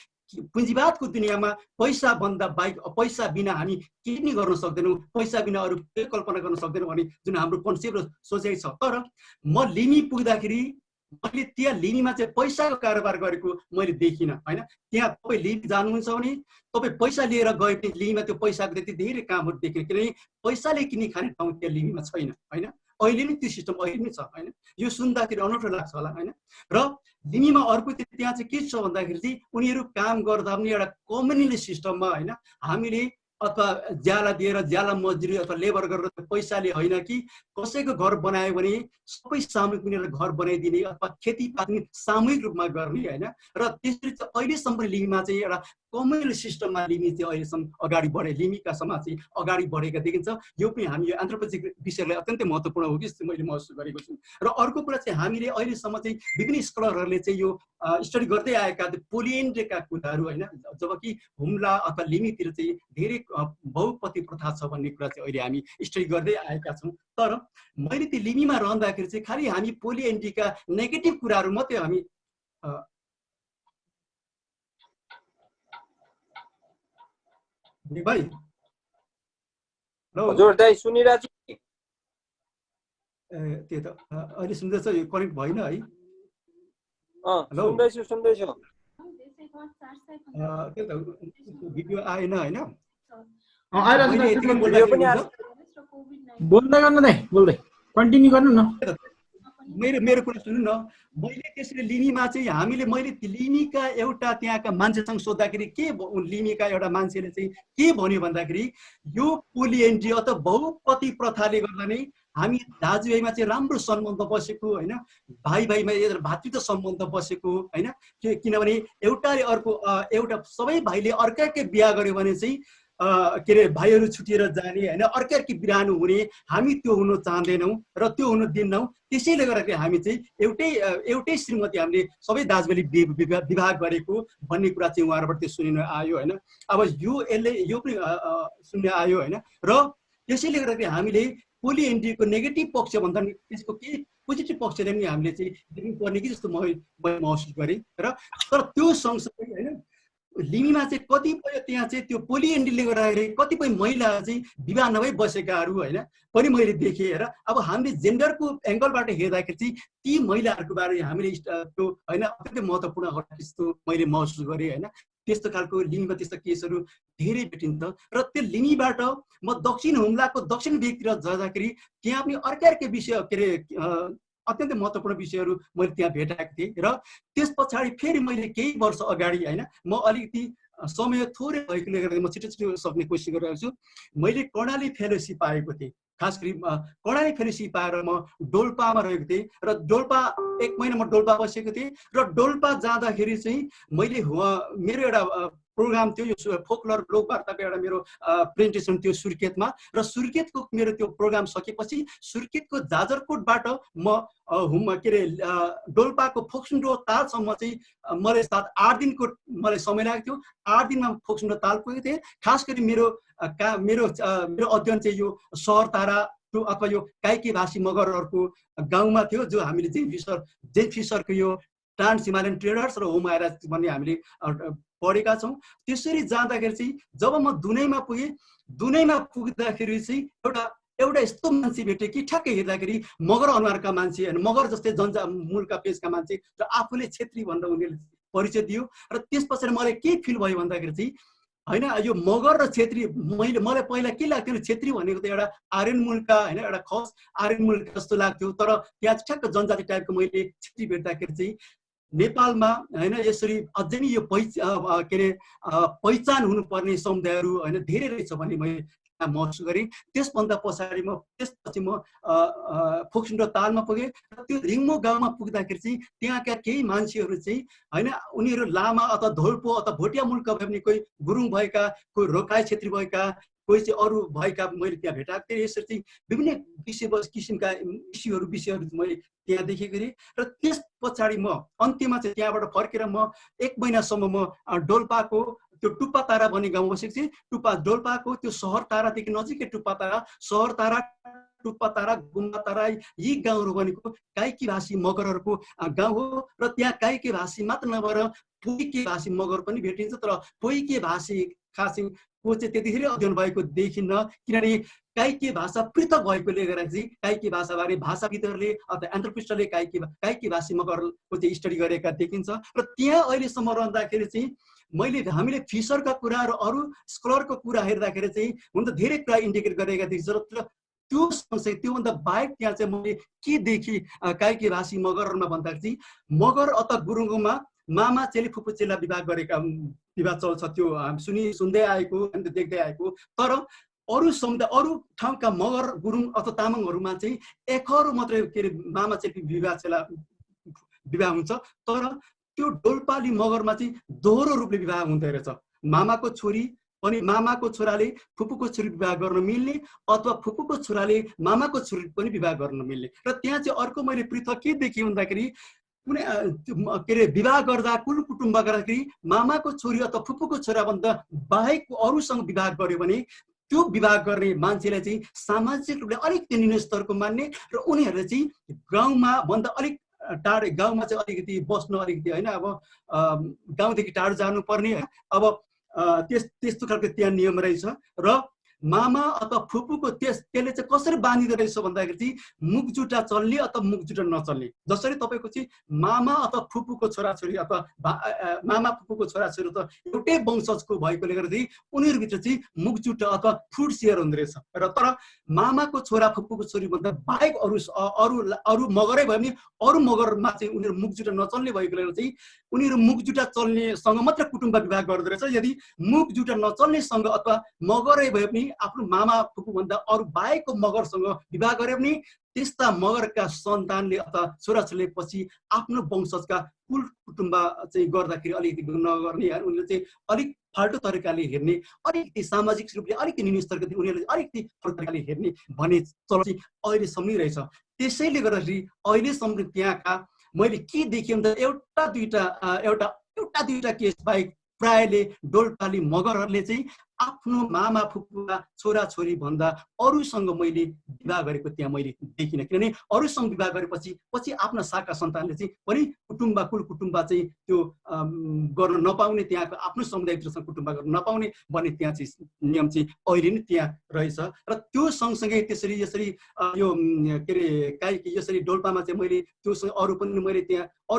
पुँजीवादको दुनियाँमा पैसा भन्दा बाहेक पैसा बिना हामी केही पनि गर्न सक्दैनौँ, पैसा बिना अरू केही कल्पना गर्न सक्दैनौँ भन्ने जुन हाम्रो कन्सेप्ट र सोचाइ छ। तर म लिमी पुग्दाखेरि मैले त्यहाँ लिमीमा चाहिँ पैसाको कारोबार गरेको मैले देखिनँ हैन। त्यहाँ तपाईँ लिमी जानुहुन्छ भने तपाईँ पैसा लिएर गए पनि लिमीमा त्यो पैसाको त्यति धेरै कामहरू देखिने, किनभने पैसाले किनी खाने ठाउँ त्यहाँ लिमीमा छैन हैन। अहिले नै त्यो सिस्टम अहिले नै छ हैन। यो सुन्दाखेरि अनौठो लाग्छ होला हैन। र लिमीमा अर्को त्यहाँ चाहिँ के छ भन्दाखेरि चाहिँ उनीहरू काम गर्दा पनि एउटा कम्युनिटी सिस्टममा हैन, हामीले अथवा ज्याला दिएर ज्याला मजदुरी अथवा लेबर गरेर पैसाले होइन कि कसैको घर बनायो भने सबै सामूहिक उनीहरूलाई घर बनाइदिने अथवा खेतीपाती सामूहिक रूपमा गर्ने हैन। र त्यसरी चाहिँ अहिलेसम्म लिमीमा चाहिँ एउटा कम्युनल सिस्टममा लिमी चाहिँ अहिलेसम्म अगाडि बढे, लिमीका समाज चाहिँ अगाडि बढेका देखिन्छ। यो पनि हामी यो एन्थ्रोपोलोजिक विषयलाई अत्यन्तै महत्त्वपूर्ण हो कि मैले महसुस गरेको छु। र अर्को कुरा चाहिँ हामीले अहिलेसम्म चाहिँ विभिन्न स्कलरहरूले चाहिँ यो स्टडी गर्दै आएका पोलिएन्ड्रीका कुराहरू हैन, जबकि हुम्ला अथवा लिमीतिर चाहिँ धेरै बहुपति प्रथा छ भन्ने कुरा चाहिँ अहिले हामी स्टडी गर्दै आएका छौँ। तर मैले त्यो लिमीमा रहँदाखेरि चाहिँ खालि हामी पोलिएन्ड्रीका नेगेटिभ कुराहरू मात्रै हामी भाइ हजुर दाइ सुनिरहेछु। त्यो त अहिले सुन्दैछ, यो कनेक्ट भएन है? सुन्दैछु। त्यो त भिडियो आएन हैन। बोल्दै गर्नु दाइ, बोल्दै कन्टिन्यू गर्नु न। मेरो कुरा सुन्नु न, मैले त्यसरी लिनीमा चाहिँ मैले लिनीका एउटा त्यहाँका मान्छेसँग सोद्धाखेरि लिनीका एउटा मान्छेले चाहिँ के भन्यो भन्दाखेरि यो पोलिएन्ड्री अथवा बहुपति प्रथाले गर्दा नै हामी दाजुभाइमा चाहिँ राम्रो सम्बन्ध बसेको होइन, भाइ भाइमा भातृत्व सम्बन्ध बसेको होइन, किनभने एउटाले अर्को एउटा सबै भाइले अर्काकै बिहा गर्यो भने चाहिँ के अरे भाइहरू छुटिएर जाने होइन, अर्काकै बिरानो हुने, हामी त्यो हुन चाहँदैनौँ र त्यो हुन दिन्नौँ। त्यसैले गर्दाखेरि हामी चाहिँ एउटै श्रीमती हामीले सबै दाजुभाइले विवाह गरेको भन्ने कुरा चाहिँ उहाँहरूबाट त्यो सुनिन आयो होइन। अब यो पनि सुन्ने आयो होइन। र त्यसैले गर्दाखेरि हामीले पोलिएन्ड्रीको नेगेटिभ पक्ष भन्दा त्यसको केही पोजिटिभ पक्षले पनि हामीले चाहिँ देख्नुपर्ने कि जस्तो मैले महसुस गरेँ। र तर त्यो सँगसँगै होइन लिनीमा चाहिँ कतिपय त्यहाँ चाहिँ त्यो पोलिएन्ड्रीले गर्दाखेरि कतिपय महिलाहरू चाहिँ विवाह नभई बसेकाहरू होइन पनि मैले देखेँ। र अब हामीले जेन्डरको एङ्गलबाट हेर्दाखेरि चाहिँ ती महिलाहरूको बारे हामीले त्यो होइन अत्यन्तै महत्त्वपूर्ण हो जस्तो मैले महसुस गरेँ होइन। त्यस्तो खालको लिनीमा त्यस्तो केसहरू धेरै भेटिन्छ। र त्यो लिनीबाट म दक्षिण हुम्लाको दक्षिण भेगतिर जाँदाखेरि त्यहाँ पनि अर्कै विषय के अरे अत्यन्तै महत्त्वपूर्ण विषयहरू मैले त्यहाँ भेटाएको थिएँ। र त्यस पछाडि फेरि मैले केही वर्ष अगाडि होइन म अलिकति समय थोरै भएकोले गर्दा म छिटो सक्ने कोसिस गरिरहेको छु। मैले कर्णाली फेलोसिप पाएको थिएँ, खास गरी कर्णाली फेलोसिप पाएर म डोल्पामा रहेको थिएँ। र डोल्पा 1 महिना म डोल्पा बसेको थिएँ। र डोल्पा जाँदाखेरि चाहिँ मैले मेरो एउटा प्रोग्राम थियो, यो फोकलोर लोकवार्ताको एउटा मेरो प्रेजेन्टेसन थियो सुर्खेतमा। र सुर्खेतको मेरो त्यो प्रोग्राम सकेपछि सुर्खेतको जाजरकोटबाट म के अरे डोल्पाको फोक्सुन्डो तालसम्म चाहिँ मलाई 7-8 दिनको मलाई समय लागेको थियो। 8 दिनमा फोक्सुन्डो ताल पुगेको थिएँ। खास गरी मेरो अध्ययन चाहिँ यो सहरतारा अथवा यो काइके भाषी मगरहरूको गाउँमा थियो, जो हामीले जेन फिसरको यो ट्रान्स हिमालयन ट्रेडर्स र होम आइराज भन्ने हामीले पढेका छौँ। त्यसरी जाँदाखेरि चाहिँ जब म दुनैमा पुगेँ, दुनैमा पुग्दाखेरि चाहिँ एउटा यस्तो मान्छे भेटेँ कि ठ्याक्कै हेर्दाखेरि मगर अनुहारका मान्छे होइन, मगर जस्तै मूलका पेजका मान्छे र आफूले छेत्री भनेर उनीहरूले परिचय दियो। र त्यस पछाडि मलाई के फिल भयो भन्दाखेरि चाहिँ होइन यो मगर र छेत्री मलाई पहिला के लाग्थ्यो, छेत्री भनेको त एउटा आर्यन मूलका होइन, एउटा खस आर्यन मूलका जस्तो लाग्थ्यो। तर त्यहाँ ठ्याक्क जनजाति टाइपको मैले छेत्री भेट्दाखेरि चाहिँ नेपालमा होइन यसरी अझै नि यो के अरे पहिचान हुनुपर्ने समुदायहरू होइन धेरै रहेछ भन्ने मैले महसुस गरेँ। त्यसभन्दा त्यसपछि म फोक्सुन्डो तालमा पुगेँ। र त्यो रिङ्मो गाउँमा पुग्दाखेरि चाहिँ त्यहाँका केही मान्छेहरू चाहिँ होइन उनीहरू लामा अथवा धोल्पो अथवा भोटिया मुलका भए पनि कोही गुरुङ भएका, कोही रोकाई छेत्री भएका, कोही चाहिँ अरू भएका मैले त्यहाँ भेटाएको थिएँ। यसरी चाहिँ विभिन्न किसिमका विषयहरू मैले त्यहाँ देखेको थिएँ। र त्यस पछाडि म अन्त्यमा चाहिँ त्यहाँबाट फर्केर म 1 महिनासम्म म डोल्पाको त्यो टुप्पा तारा भन्ने गाउँ बसेको थिएँ। डोल्पाको त्यो सहर तारादेखि नजिकै टुप्पा तारा, सहर तारा, टुप्पा तारा, गुम्बा तारा यी गाउँहरू भनेको काइकी भाषी मगरहरूको गाउँ हो। र त्यहाँ काइकी भाषी मात्र नभएर पोइके भाषी मगर पनि भेटिन्छ। तर पोइके भाषी खासको चाहिँ त्यतिखेर अध्ययन भएको देखिन्न, किनभने काइके भाषा पृथक भएकोले गर्दा चाहिँ काइके भाषाबारे भाषाविदहरूले अथवा एन्थ्रोपोस्टले काइके भाषी मगरको चाहिँ स्टडी गरेका देखिन्छ। र त्यहाँ अहिलेसम्म रहँदाखेरि चाहिँ हामीले फिसरका कुरा र अरू स्कलरको कुरा हेर्दाखेरि चाहिँ हुन त धेरै कुरा इन्डिकेट गरेका देखिन्छ। र त्यो सँगसँगै त्योभन्दा बाहेक त्यहाँ चाहिँ मैले के देखेँ काइके भाषी मगरहरूमा भन्दाखेरि चाहिँ मगर अथवा गुरुङमा मामा चेली फुपू चेला विवाह चल्छ, त्यो सुन्दै आएको अन्त देख्दै आएको। तर अरू समुदाय अरू ठाउँका मगर गुरुङ अथवा तामाङहरूमा चाहिँ एकहरू मात्रै के अरे मामा चेली विवाह हुन्छ। तर त्यो डोल्पाली मगरमा चाहिँ दोहोरो रूपले विवाह हुँदो रहेछ। मामाको छोरी अनि मामाको छोराले फुपूको छोरी विवाह गर्न मिल्ने अथवा फुपूको छोराले मामाको छोरी पनि विवाह गर्न मिल्ने। र त्यहाँ चाहिँ अर्को मैले पृथक के देखेँ भन्दाखेरि कुनै के अरे विवाह गर्दा कुल कुटुम्ब गर्दाखेरि मामाको छोरी अथवा फुपूको छोराभन्दा बाहेक अरूसँग विवाह गर्यो भने त्यो विवाह गर्ने मान्छेलाई चाहिँ सामाजिक रूपले अलिकति निम्न स्तरको मान्ने र उनीहरूले चाहिँ गाउँमा भन्दा अलिक टाढो गाउँमा चाहिँ अलिकति बस्न अलिकति होइन अब गाउँदेखि टाढो जानुपर्ने अब त्यस्तो खालको त्यहाँ नियम रहेछ। र मामा अथवा फुपूको त्यसले चाहिँ कसरी बाँधिदो रहेछ भन्दाखेरि चाहिँ मुखजुटा चल्ने अथवा मुखजुटा नचल्ने। जसरी तपाईँको चाहिँ मामा अथवा फुपूको छोराछोरी अथवा मामा फुपूको छोराछोरी त एउटै वंशजको भएकोले गर्दाखेरि उनीहरूभित्र चाहिँ मुखजुटा अथवा फुड सेयर हुँदो रहेछ। र तर मामाको छोरा फुपूको छोरी भन्दा बाहेक अरू मगरै भयो भने अरू मगरमा चाहिँ उनीहरू मुखजुटा नचल्ने भएकोले गर्दा चाहिँ उनीहरू मुखजुटा चल्नेसँग मात्र कुटुम्ब विवाह गर्दो रहेछ। यदि मुखजुटा नचल्नेसँग अथवा मगरै भए पनि आफ्नो मामा फुपू भन्दा अरू बाहेकको मगरसँग विवाह गरे पनि त्यस्ता मगरका सन्तानले अथवा छोराछोरीले पछि आफ्नो वंशजका कुल कुटुम्ब चाहिँ गर्दाखेरि अलिकति नगर्ने, उनीहरूले चाहिँ अलिक फाल्टो तरिकाले हेर्ने, अलिकति सामाजिक रूपले अलिकति निम्न स्तरको उनीहरूले अलिकति फरक तरिकाले हेर्ने भन्ने चलन चाहिँ अहिलेसम्म नै रहेछ। त्यसैले गर्दाखेरि अहिलेसम्म त्यहाँका मैले के देखेँ भने एउटा दुईटा केस बाहेक प्रायले डोल्पाली मगरहरूले चाहिँ आफ्नो मामा फुपूका छोराछोरी भन्दा अरूसँग मैले विवाह गरेको त्यहाँ मैले देखिनँ। किनभने अरूसँग विवाह गरेपछि पछि आफ्ना शाखा सन्तानले चाहिँ पनि कुल कुटुम्ब चाहिँ त्यो गर्न नपाउने, त्यहाँको आफ्नो समुदायसँग कुटुम्ब गर्न नपाउने भन्ने त्यहाँ चाहिँ नियम चाहिँ अहिले नै त्यहाँ रहेछ। र त्यो सँगसँगै यसरी यो के अरे यसरी डोल्पामा चाहिँ मैले त्योसँग अरू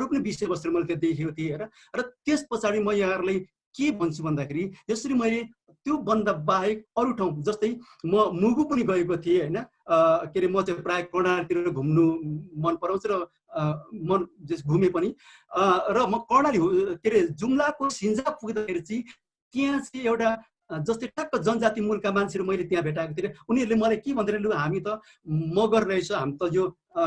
पनि विषयवस्तु मैले त्यहाँ देखेको थिएँ र त्यस पछाडि म यहाँहरूलाई के भन्छु भन्दाखेरि यसरी मैले त्यो भन्दा बाहेक अरू ठाउँ जस्तै म मुगु पनि गएको थिएँ होइन। के अरे म चाहिँ प्रायः कर्णालीतिर घुम्नु मन पराउँछु र घुमे पनि र म कर्णाली के अरे जुम्लाको सिन्जा पुग्दाखेरि चाहिँ त्यहाँ चाहिँ एउटा जस्तै ठ्याक्क जनजाति मूलका मान्छेहरू मैले त्यहाँ भेटाएको थिएँ। उनीहरूले मलाई के भन्दै लु हामी त मगर रहेछ, हामी त यो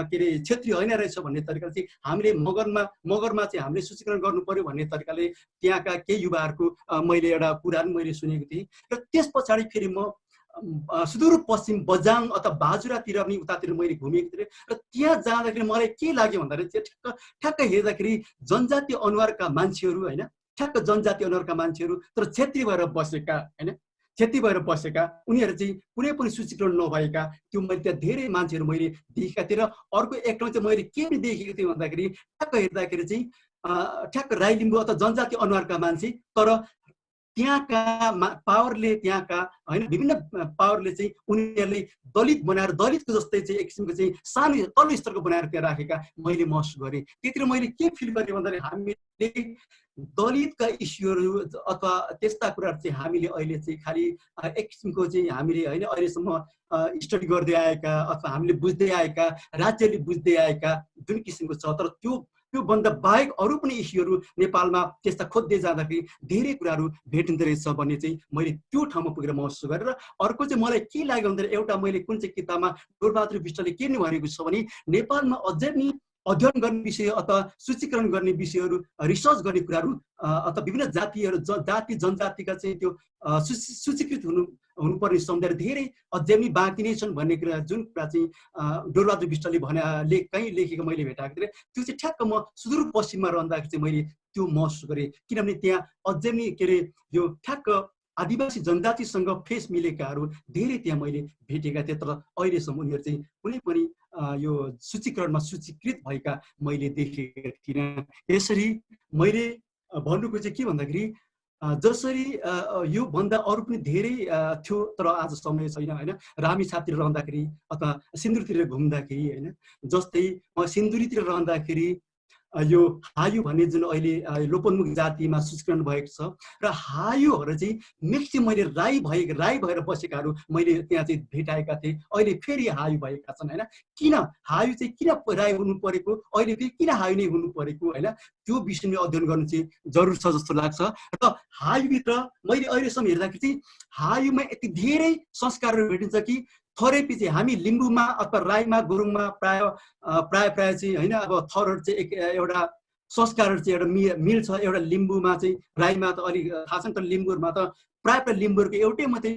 के अरे क्षेत्रीय होइन रहेछ भन्ने तरिकाले चाहिँ हामीले मगरमा चाहिँ हामीले सूचीकरण गर्नु पर्यो भन्ने तरिकाले त्यहाँका केही युवाहरूको मैले एउटा कुरा मैले सुनेको थिएँ। र त्यस पछाडि फेरि म सुदूरपश्चिम बजाङ अथवा बाजुरातिर पनि उतातिर मैले घुमेको थिएँ र त्यहाँ जाँदाखेरि मलाई के लाग्यो भन्दाखेरि चाहिँ ठ्याक्क हेर्दाखेरि जनजाति अनुहारका मान्छेहरू होइन, ठ्याक्क जनजाति अनुहारका मान्छेहरू तर क्षेत्रीय भएर बसेका होइन, क्षेत्रीय भएर बसेका उनीहरू चाहिँ कुनै पनि सूचीकरण नभएका त्यो मैले त्यहाँ धेरै मान्छेहरू मैले देखेका थिएँ। र अर्को एक ठाउँ चाहिँ मैले के पनि देखेको थिएँ भन्दाखेरि ठ्याक्क हेर्दाखेरि चाहिँ ठ्याक्क राई लिम्बू अथवा जनजाति अनुहारका मान्छे तर त्यहाँका पावरले त्यहाँका होइन विभिन्न पावरले चाहिँ उनीहरूले दलित बनाएर दलितको जस्तै चाहिँ एक किसिमको चाहिँ सानो तल्लो स्तरको बनाएर त्यहाँ राखेका मैले महसुस गरेँ। त्यतिर मैले के फिल गरेँ भन्दाखेरि हामीले दलितका इस्युहरू अथवा त्यस्ता कुराहरू चाहिँ हामीले अहिले चाहिँ खालि एक किसिमको चाहिँ हामीले होइन अहिलेसम्म स्टडी गर्दै आएका अथवा हामीले बुझ्दै आएका राज्यले बुझ्दै आएका जुन किसिमको छ, तर त्यो भन्दा बाहेक अरू पनि इस्युहरू नेपालमा त्यस्ता खोज्दै जाँदाखेरि धेरै कुराहरू भेटिँदो रहेछ भन्ने चाहिँ मैले त्यो ठाउँमा पुगेर महसुस गरेँ। र अर्को चाहिँ मलाई के लाग्यो भन्दाखेरि एउटा मैले कुन चाहिँ किताबमा डोरबहादुर विष्टले के नै भनेको छ भने नेपालमा अझै पनि अध्ययन गर्ने विषय अथवा सूचीकरण गर्ने विषयहरू रिसर्च गर्ने कुराहरू अथवा विभिन्न जाति जनजातिका चाहिँ त्यो सूचीकृत हुनुपर्ने समुदाय धेरै अझै पनि बाँकी नै छन् भन्ने कुरा जुन कुरा चाहिँ डोरबहादुर विष्टले कहीँ लेखेको मैले भेटाएको थिएँ। त्यो चाहिँ ठ्याक्क म सुदूरपश्चिममा रहँदाखेरि चाहिँ मैले त्यो महसुस गरेँ। किनभने त्यहाँ अझै पनि के अरे यो ठ्याक्क आदिवासी जनजातिसँग फेस मिलेकाहरू धेरै त्यहाँ मैले भेटेका थिएँ, तर अहिलेसम्म उनीहरू चाहिँ कुनै पनि यो सूचीकरणमा सूचीकृत भएका मैले देखेका थिइनँ। यसरी मैले भन्नुको चाहिँ के भन्दाखेरि जसरी यो भन्दा अरू पनि धेरै थियो तर आज समय छैन होइन। र हामी साथीहरू रहँदाखेरि अथवा सिन्दुरतिर घुम्दाखेरि होइन, जस्तै म सिन्दुरीतिर रहँदाखेरि यो हायु भन्ने जुन अहिले लोपोन्मुख जातिमा सूचीकरण भएको छ र हायुहरू चाहिँ मेक्सिमम मैले राई भएर बसेकाहरू मैले त्यहाँ चाहिँ भेटाएका थिएँ। अहिले फेरि हायु भएका छन् होइन। किन हायु चाहिँ किन राई हुनु परेको, अहिले फेरि किन हायु नै हुनु परेको होइन, त्यो विषयमा अध्ययन गर्नु चाहिँ जरुर छ जस्तो लाग्छ। र हायुभित्र मैले अहिलेसम्म हेर्दाखेरि चाहिँ हायुमा यति धेरै संस्कारहरू भेटिन्छ कि थोरै पछि हामी लिम्बूमा अथवा राईमा गुरुङमा प्राय चाहिँ होइन अब थरहरू चाहिँ एउटा संस्कारहरू चाहिँ एउटा मिल्छ। एउटा लिम्बूमा चाहिँ राईमा त अलिक थाहा छ नि, तर लिम्बूमा त प्राय लिम्बूहरूको एउटै मात्रै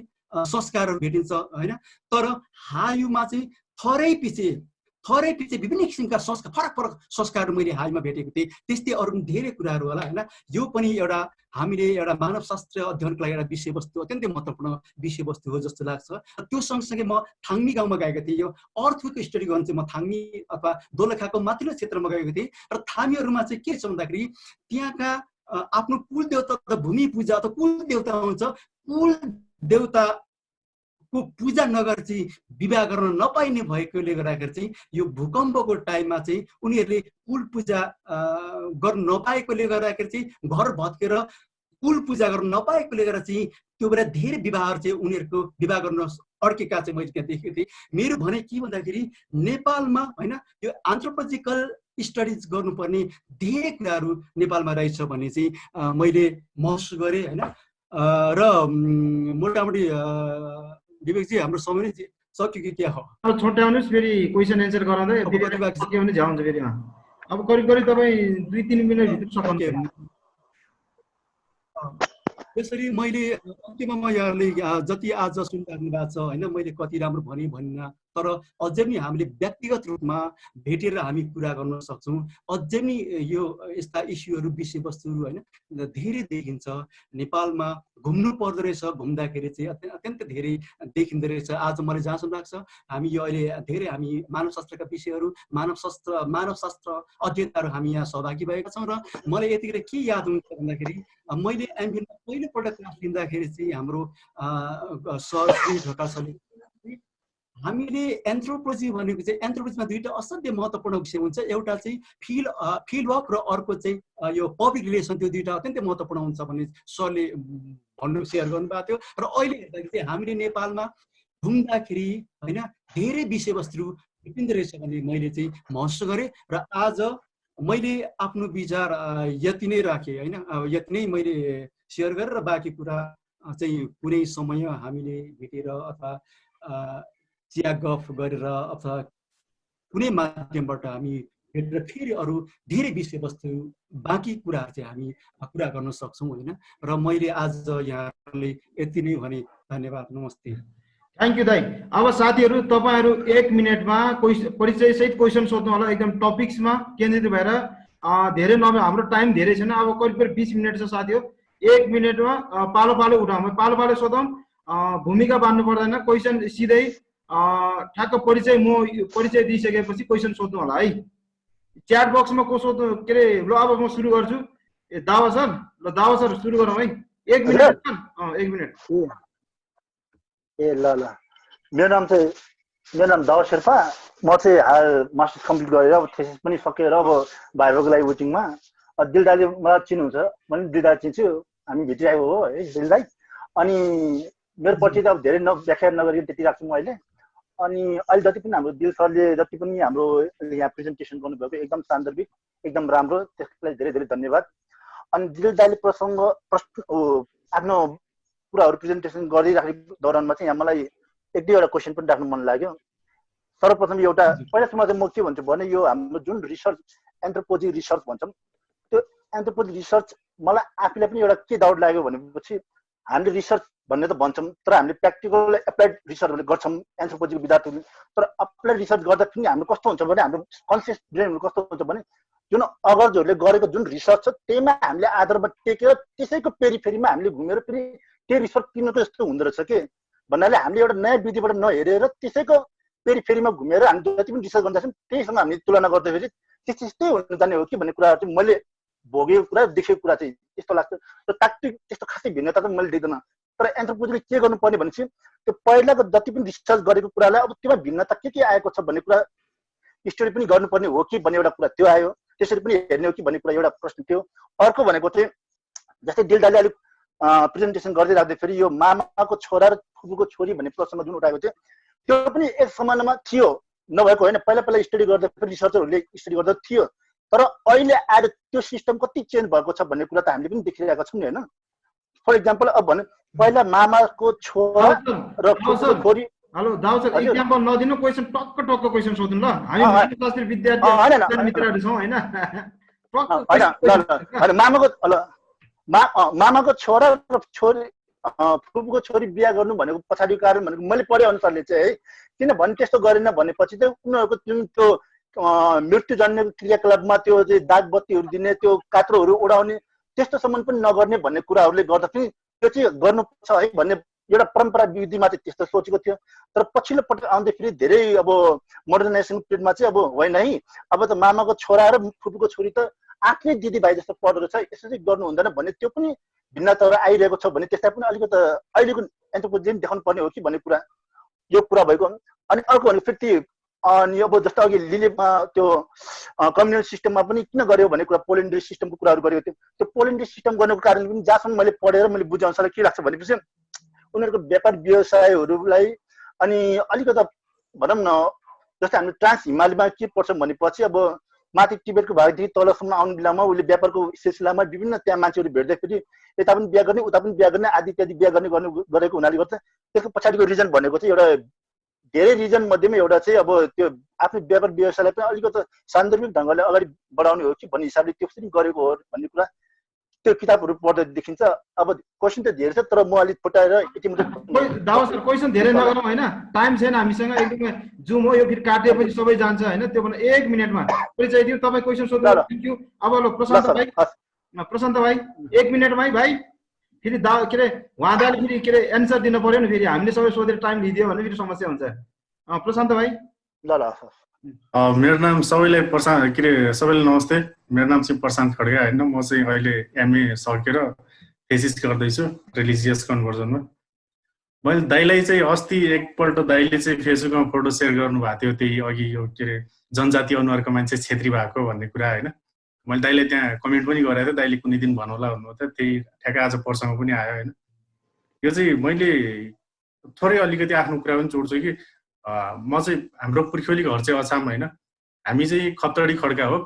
संस्कारहरू भेटिन्छ होइन। तर हायुमा चाहिँ थोरै पछि विभिन्न किसिमका फरक संस्कारहरू मैले हायुमा भेटेको थिएँ। त्यस्तै अरू पनि धेरै कुराहरू होला होइन। यो पनि एउटा हामीले एउटा मानवशास्त्र अध्ययनको लागि एउटा विषयवस्तु अत्यन्तै महत्त्वपूर्ण विषयवस्तु हो जस्तो लाग्छ। त्यो सँगसँगै म थाङ्मी गाउँमा गएको थिएँ। यो अर्थको स्टडी गर्न चाहिँ म थाङ्मी अथवा दोलखाको माथिल्लो क्षेत्रमा गएको थिएँ। र थामीहरूमा चाहिँ के छ भन्दाखेरि त्यहाँका आफ्नो कुल देवता भूमि पूजा अथवा कुल देवता हुन्छ। कुल को पूजा नगर चाहिँ विवाह गर्न नपाइने भएकोले गर्दाखेरि चाहिँ यो भूकम्पको टाइममा चाहिँ उनीहरूले कुल पूजा गर्न नपाएकोले गर्दाखेरि चाहिँ घर भत्केर कुल पूजा गर्न नपाएकोले गर्दा चाहिँ त्यो बेला धेरै विवाहहरू चाहिँ उनीहरूको विवाह गर्न अड्केका चाहिँ मैले त्यहाँ देखेको थिएँ। मेरो भनाइ के भन्दाखेरि नेपालमा होइन यो एन्थ्रोपोलोजिकल स्टडिज गर्नुपर्ने धेरै कुराहरू नेपालमा रहेछ भन्ने चाहिँ मैले महसुस गरेँ होइन। र मोटामोटी विवेकजी हाम्रो समय नै सक्यो कि क्या हो? अब छोट्याउनुहोस्, फेरि क्वेसन एन्सर गराउँदै फेरि सक्यो भने झ्याउँछ फेरि। अब करिब करिब तपाईँ 2-3 मिनट भित्र सक्नुहुन्छ। त्यसरी मैले अन्तिममा यहाँले जति आज सुनिराख्नु भएको छ होइन, मैले कति राम्रो भने भनिनँ, तर अझै पनि हामीले व्यक्तिगत रूपमा भेटेर हामी कुरा गर्न सक्छौँ। अझै पनि यो यस्ता इस्युहरू विषयवस्तुहरू होइन धेरै देखिन्छ। नेपालमा घुम्नु पर्दो रहेछ, घुम्दाखेरि चाहिँ अत्यन्त धेरै देखिँदो रहेछ। आज मलाई जहाँसम्म लाग्छ हामी यो अहिले धेरै हामी मानवशास्त्रका विषयहरू मानवशास्त्र अध्येताहरू हामी यहाँ सहभागी भएका छौँ। र मलाई यतिखेर के याद हुन्छ भन्दाखेरि मैले एमफिलमा पहिलोपल्ट क्लास लिँदाखेरि चाहिँ हाम्रो सर श्री ढकाल सरले हामीले एन्थ्रोपोलोजी भनेको चाहिँ एन्थ्रोपोलोजीमा दुईवटा असाध्यै महत्त्वपूर्ण विषय हुन्छ। एउटा चाहिँ फिल्ड वर्क र अर्को चाहिँ यो पब्लिक रिलेसन, त्यो दुईवटा अत्यन्तै महत्त्वपूर्ण हुन्छ भन्ने सरले भन्नु सेयर गर्नुभएको थियो। र अहिले हेर्दाखेरि चाहिँ हामीले नेपालमा घुम्दाखेरि होइन धेरै विषयवस्तुहरू भेटिँदो रहेछ भन्ने मैले चाहिँ महसुस गरेँ। र आज मैले आफ्नो विचार यति नै राखेँ होइन, यति नै मैले सेयर गरेँ। र बाँकी कुरा चाहिँ कुनै समय हामीले भेटेर अथवा चिया गफ गरेर अथवा कुनै माध्यमबाट हामी भेटेर फेरि अरू धेरै विषयवस्तु बाँकी कुराहरू चाहिँ हामी कुरा गर्न सक्छौँ होइन। र मैले आज यहाँले यति नै भने धन्यवाद, नमस्ते। थ्याङ्क यू दाइ। अब साथीहरू तपाईँहरू 1 मिनटमा परिचय सहित क्वेसन सोध्नु होला, एकदम टपिक्समा केन्द्रित भएर। धेरै नभए हाम्रो टाइम धेरै छैन, अब करिब करिब 20 मिनट छ साथीहरू। 1 मिनटमा पालो पालो उठाउँ, पालो पालो सोधौँ, भूमिका बाँध्नु पर्दैन। क्वेसन सिधै ठ्याक्क परिचय दिइसकेपछि क्वेसन सोध्नु होला है। च्याट बक्समा को सोध्नु के अरे। ल अब म सुरु गर्छु। दावा सर, ल दावा सर सुरु गरौँ है। 1 मिनट 1 मिनट। ए ल ल, मेरो नाम दावा शेर्पा। म चाहिँ हाल मास्टर्स कम्प्लिट गरेर अब थेसिस पनि सकेर अब भाइभाको लागि वेटिङमा। दिलदाले मलाई चिन्नुहुन्छ, मैले दिलदाले चिन्छु, हामी भेटिरहेको हो है दिलदाई। अनि मेरो परिचय त अब धेरै व्याख्या नगरी त्यति राख्छु म अहिले। अनि अहिले जति पनि हाम्रो दिल सरले जति पनि हाम्रो यहाँ प्रेजेन्टेसन गर्नुभएको एकदम सान्दर्भिक, एकदम राम्रो, त्यसको लागि धेरै धेरै धन्यवाद। अनि दिलदाले आफ्नो कुराहरू प्रेजेन्टेसन गरिराखेको दौरानमा चाहिँ यहाँ मलाई 1-2वटा क्वेसन पनि राख्नु मन लाग्यो। सर्वप्रथम एउटा पहिलासम्म चाहिँ म के भन्छु भने यो हाम्रो जुन रिसर्च एन्थ्रोपोलोजी रिसर्च भन्छौँ, त्यो एन्थ्रोपोलोजी रिसर्च मलाई आफूलाई पनि एउटा के डाउट लाग्यो भनेपछि हामीले रिसर्च भन्ने त भन्छौँ, तर हामीले प्र्याक्टिकल एप्लाइड रिसर्च गर्छौँ एन्थ्रोपोलोजीको विद्यार्थीहरूले। तर एप्लाइड रिसर्च गर्दा पनि हाम्रो कस्तो हुन्छ भने हाम्रो कन्सियस ब्रेनहरू कस्तो हुन्छ भने जुन अग्रजहरूले गरेको जुन रिसर्च छ त्यहीमा हामीले आधारमा टेकेर त्यसैको पेरिफेरीमा हामीले घुमेर फेरि त्यो रिसर्च किन्नुको जस्तो हुँदो रहेछ के भन्नाले हामीले एउटा नयाँ विधिबाट नहेरेर त्यसैको पेरिफेरीमा घुमेर हामी जति पनि रिसर्च गर्दैछौँ त्यहीसँग हामीले तुलना गर्दाखेरि त्यस्तै हुन जाने हो कि भन्ने कुरा चाहिँ मैले भोगेको कुरा देखेको कुरा चाहिँ यस्तो लाग्छ। र तात्विक त्यस्तो खासै भिन्नता त मैले देख्दैन। तर एन्थ्रोपोलोजीले के गर्नुपर्ने भनेपछि त्यो पहिलाको जति पनि रिसर्च गरेको कुरालाई अब त्यसमा भिन्नता के आएको छ भन्ने कुरा स्टडी पनि गर्नुपर्ने हो कि भन्ने एउटा कुरा त्यो आयो। त्यसरी पनि हेर्ने हो कि भन्ने कुरा एउटा प्रश्न थियो। अर्को भनेको चाहिँ जस्तै दिलदाले अलिक प्रेजेन्टेसन गर्दै राख्दाखेरि यो मामाको छोरा र फुपूको छोरी भन्ने प्रश्नमा जुन उठाएको थियो त्यो पनि एक समानमा थियो, नभएको होइन। पहिला स्टडी गर्दा रिसर्चरहरूले स्टडी गर्दा थियो, तर अहिले आएर त्यो सिस्टम कति चेन्ज भएको छ भन्ने कुरा त हामीले पनि देखिरहेका छौँ नि होइन। फर इक्जाम्पल अब भने पहिला मामाको छोरा र फुपूको छोरी। हेलो दाउ सर, इक्जाम्पल नदिनु, क्वेसन टक्क क्वेसन सोध्नु ल। हामी मानवशास्त्री विद्यार्थी मित्रहरू छौँ होइन। मामाको छोरा र छोरी फुपूको छोरी बिहा गर्नु भनेको पछाडिको कारण भनेको मैले पढे अनुसारले चाहिँ है, किनभने त्यस्तो गरेन भनेपछि चाहिँ उनीहरूको जुन त्यो मृत्युजन्य क्रियाकलापमा त्यो चाहिँ दाग बत्तीहरू दिने, त्यो कात्रोहरू उडाउने त्यस्तोसम्म पनि नगर्ने भन्ने कुराहरूले गर्दा पनि त्यो चाहिँ गर्नुपर्छ है भन्ने एउटा परम्परा विधिमा चाहिँ त्यस्तो सोचेको थियो। तर पछिल्लो पटक आउँदाखेरि धेरै अब मोडर्नाइजेसन पिरियडमा चाहिँ अब होइन है, अब त मामाको छोरा र फुपूको छोरी त आफ्नै दिदीभाइ जस्तो पढेको छ, यसो चाहिँ गर्नु हुँदैन भन्ने त्यो पनि भिन्नताहरू आइरहेको छ भने त्यसलाई पनि अलिकति अहिलेको एन्थ्रोपोलोजीले देखाउनु पर्ने हो कि भन्ने कुरा यो कुरा भएको। अनि अर्को भने फेरि अनि अब जस्तो अघि लिलेमा त्यो कम्युनल सिस्टममा पनि किन गर्यो भन्ने कुरा पोलेन्डरी सिस्टमको कुराहरू गरेको थियो। त्यो पोलेन्डरी सिस्टम गर्नुको कारण पनि जहाँसम्म मैले पढेर मैले बुझे अनुसार के लाग्छ भनेपछि उनीहरूको व्यापार व्यवसायहरूलाई अनि अलिकता भनौँ न जस्तै हामीले ट्रान्स हिमालयमा के पर्छ भनेपछि अब माथि टिबेटको भागदेखि तलसम्म आउने बेलामा उसले व्यापारको सिलसिलामा विभिन्न त्यहाँ मान्छेहरू भेट्दाखेरि यता पनि बिहा गर्ने उता पनि बिहा गर्ने आदि इत्यादि बिहा गर्ने गरेको हुनाले गर्दा त्यसको पछाडिको रिजन भनेको चाहिँ एउटा धेरै रिजन मध्येमा एउटा चाहिँ अब त्यो आफ्नो व्यापार व्यवसायलाई पनि अलिकति सान्दर्भिक ढङ्गले अगाडि बढाउने हो कि भन्ने हिसाबले त्यो पनि गरेको हो भन्ने कुरा त्यो किताबहरू पढ्दा देखिन्छ। अब क्वेसन त धेरै छ तर म अलिक फुटाएर यति मात्रै दावा सर क्वेसन धेरै नगरौँ होइन, टाइम छैन हामीसँग, एकदमै जुम हो यो, फेरि काटेपछि सबै जान्छ होइन। त्यो भने 1 मिनेटमा परिचय दिउँ। तपाईँ क्वेसन सोध्नु, थ्याङ्क यू। अब ल प्रशान्त भाइ 1 मिनेटमा है भाइ, फेरि के अरे उहाँ दाले फेरि के अरे एन्सर दिनु पर्यो नि, फेरि हामीले सबै सोधेर टाइम लिइदियो भने फेरि समस्या हुन्छ। प्रशान्त भाइ ल मेरो नाम सबैलाई के अरे सबैलाई नमस्ते। मेरो नाम चाहिँ प्रशान्त खड्का होइन। म चाहिँ अहिले एमए सकेर थेसिस गर्दैछु रिलिजियस कन्भर्जनमा। मैले दाइलाई चाहिँ अस्ति एकपल्ट दाइले चाहिँ फेसबुकमा फोटो सेयर गर्नुभएको थियो, त्यही अघि यो के अरे जनजाति अनुहारको मान्छे छेत्री भएको भन्ने कुरा होइन। मैले दाइले त्यहाँ कमेन्ट पनि गरेको थिएँ, दाइले कुनै दिन भन्नुहोला भन्नुभएको थियो, त्यही ठ्याक्कै आज प्रसङ्ग पनि आयो होइन। यो चाहिँ मैले थोरै अलिकति आफ्नो कुरा पनि जोड्छु कि म चाहिँ हाम्रो पुर्ख्यौली घर चाहिँ अछाम होइन। हामी चाहिँ खप्तडी खड्का हो।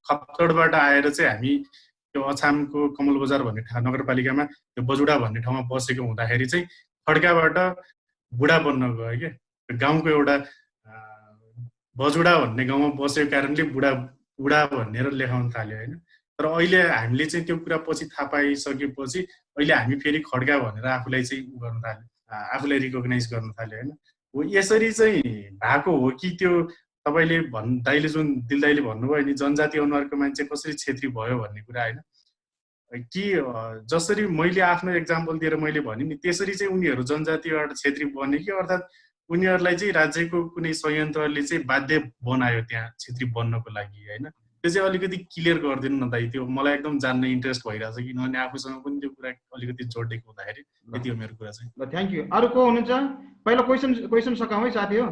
खप्तडबाट आएर चाहिँ हामी त्यो अछामको कमल बजार भन्ने नगरपालिकामा त्यो बजुडा भन्ने ठाउँमा बसेको हुँदाखेरि चाहिँ खड्काबाट बुढा बन्न गयो क्या। गाउँको एउटा बजुडा भन्ने गाउँमा बसेको कारणले बुढा बुढा भनेर लेखाउन थाल्यो होइन। तर अहिले हामीले चाहिँ त्यो कुरा पछि थाहा पाइसकेपछि अहिले हामी फेरि खड्का भनेर आफूलाई चाहिँ उ गर्न थाल्यो, आफूलाई रिकगनाइज गर्न थाल्यो होइन। हो यसरी चाहिँ भएको हो कि त्यो तपाईँले दाइले जुन दिल दाइले भन्नुभयो नि जनजाति अनुहारको मान्छे कसरी छेत्री भयो भन्ने कुरा होइन कि जसरी मैले आफ्नो एक्जाम्पल दिएर मैले भने नि त्यसरी चाहिँ उनीहरू जनजातिबाट छेत्री बने कि अर्थात् उनीहरूलाई चाहिँ राज्यको कुनै संयन्त्रले चाहिँ बाध्य बनायो त्यहाँ छेत्री बन्नको लागि होइन। त्यो चाहिँ अलिकति क्लियर गरिदिनु न दाइ, त्यो मलाई एकदम जान्ने इन्ट्रेस्ट भइरहेछ किनभने आफूसँग पनि त्यो कुरा अलिकति जोडिएको हुँदाखेरि। यति हो मेरो कुरा चाहिँ। ल थ्याङ्क यू। अरू को हुनुहुन्छ? पहिला क्वेसन सकाउँ है साथी हो,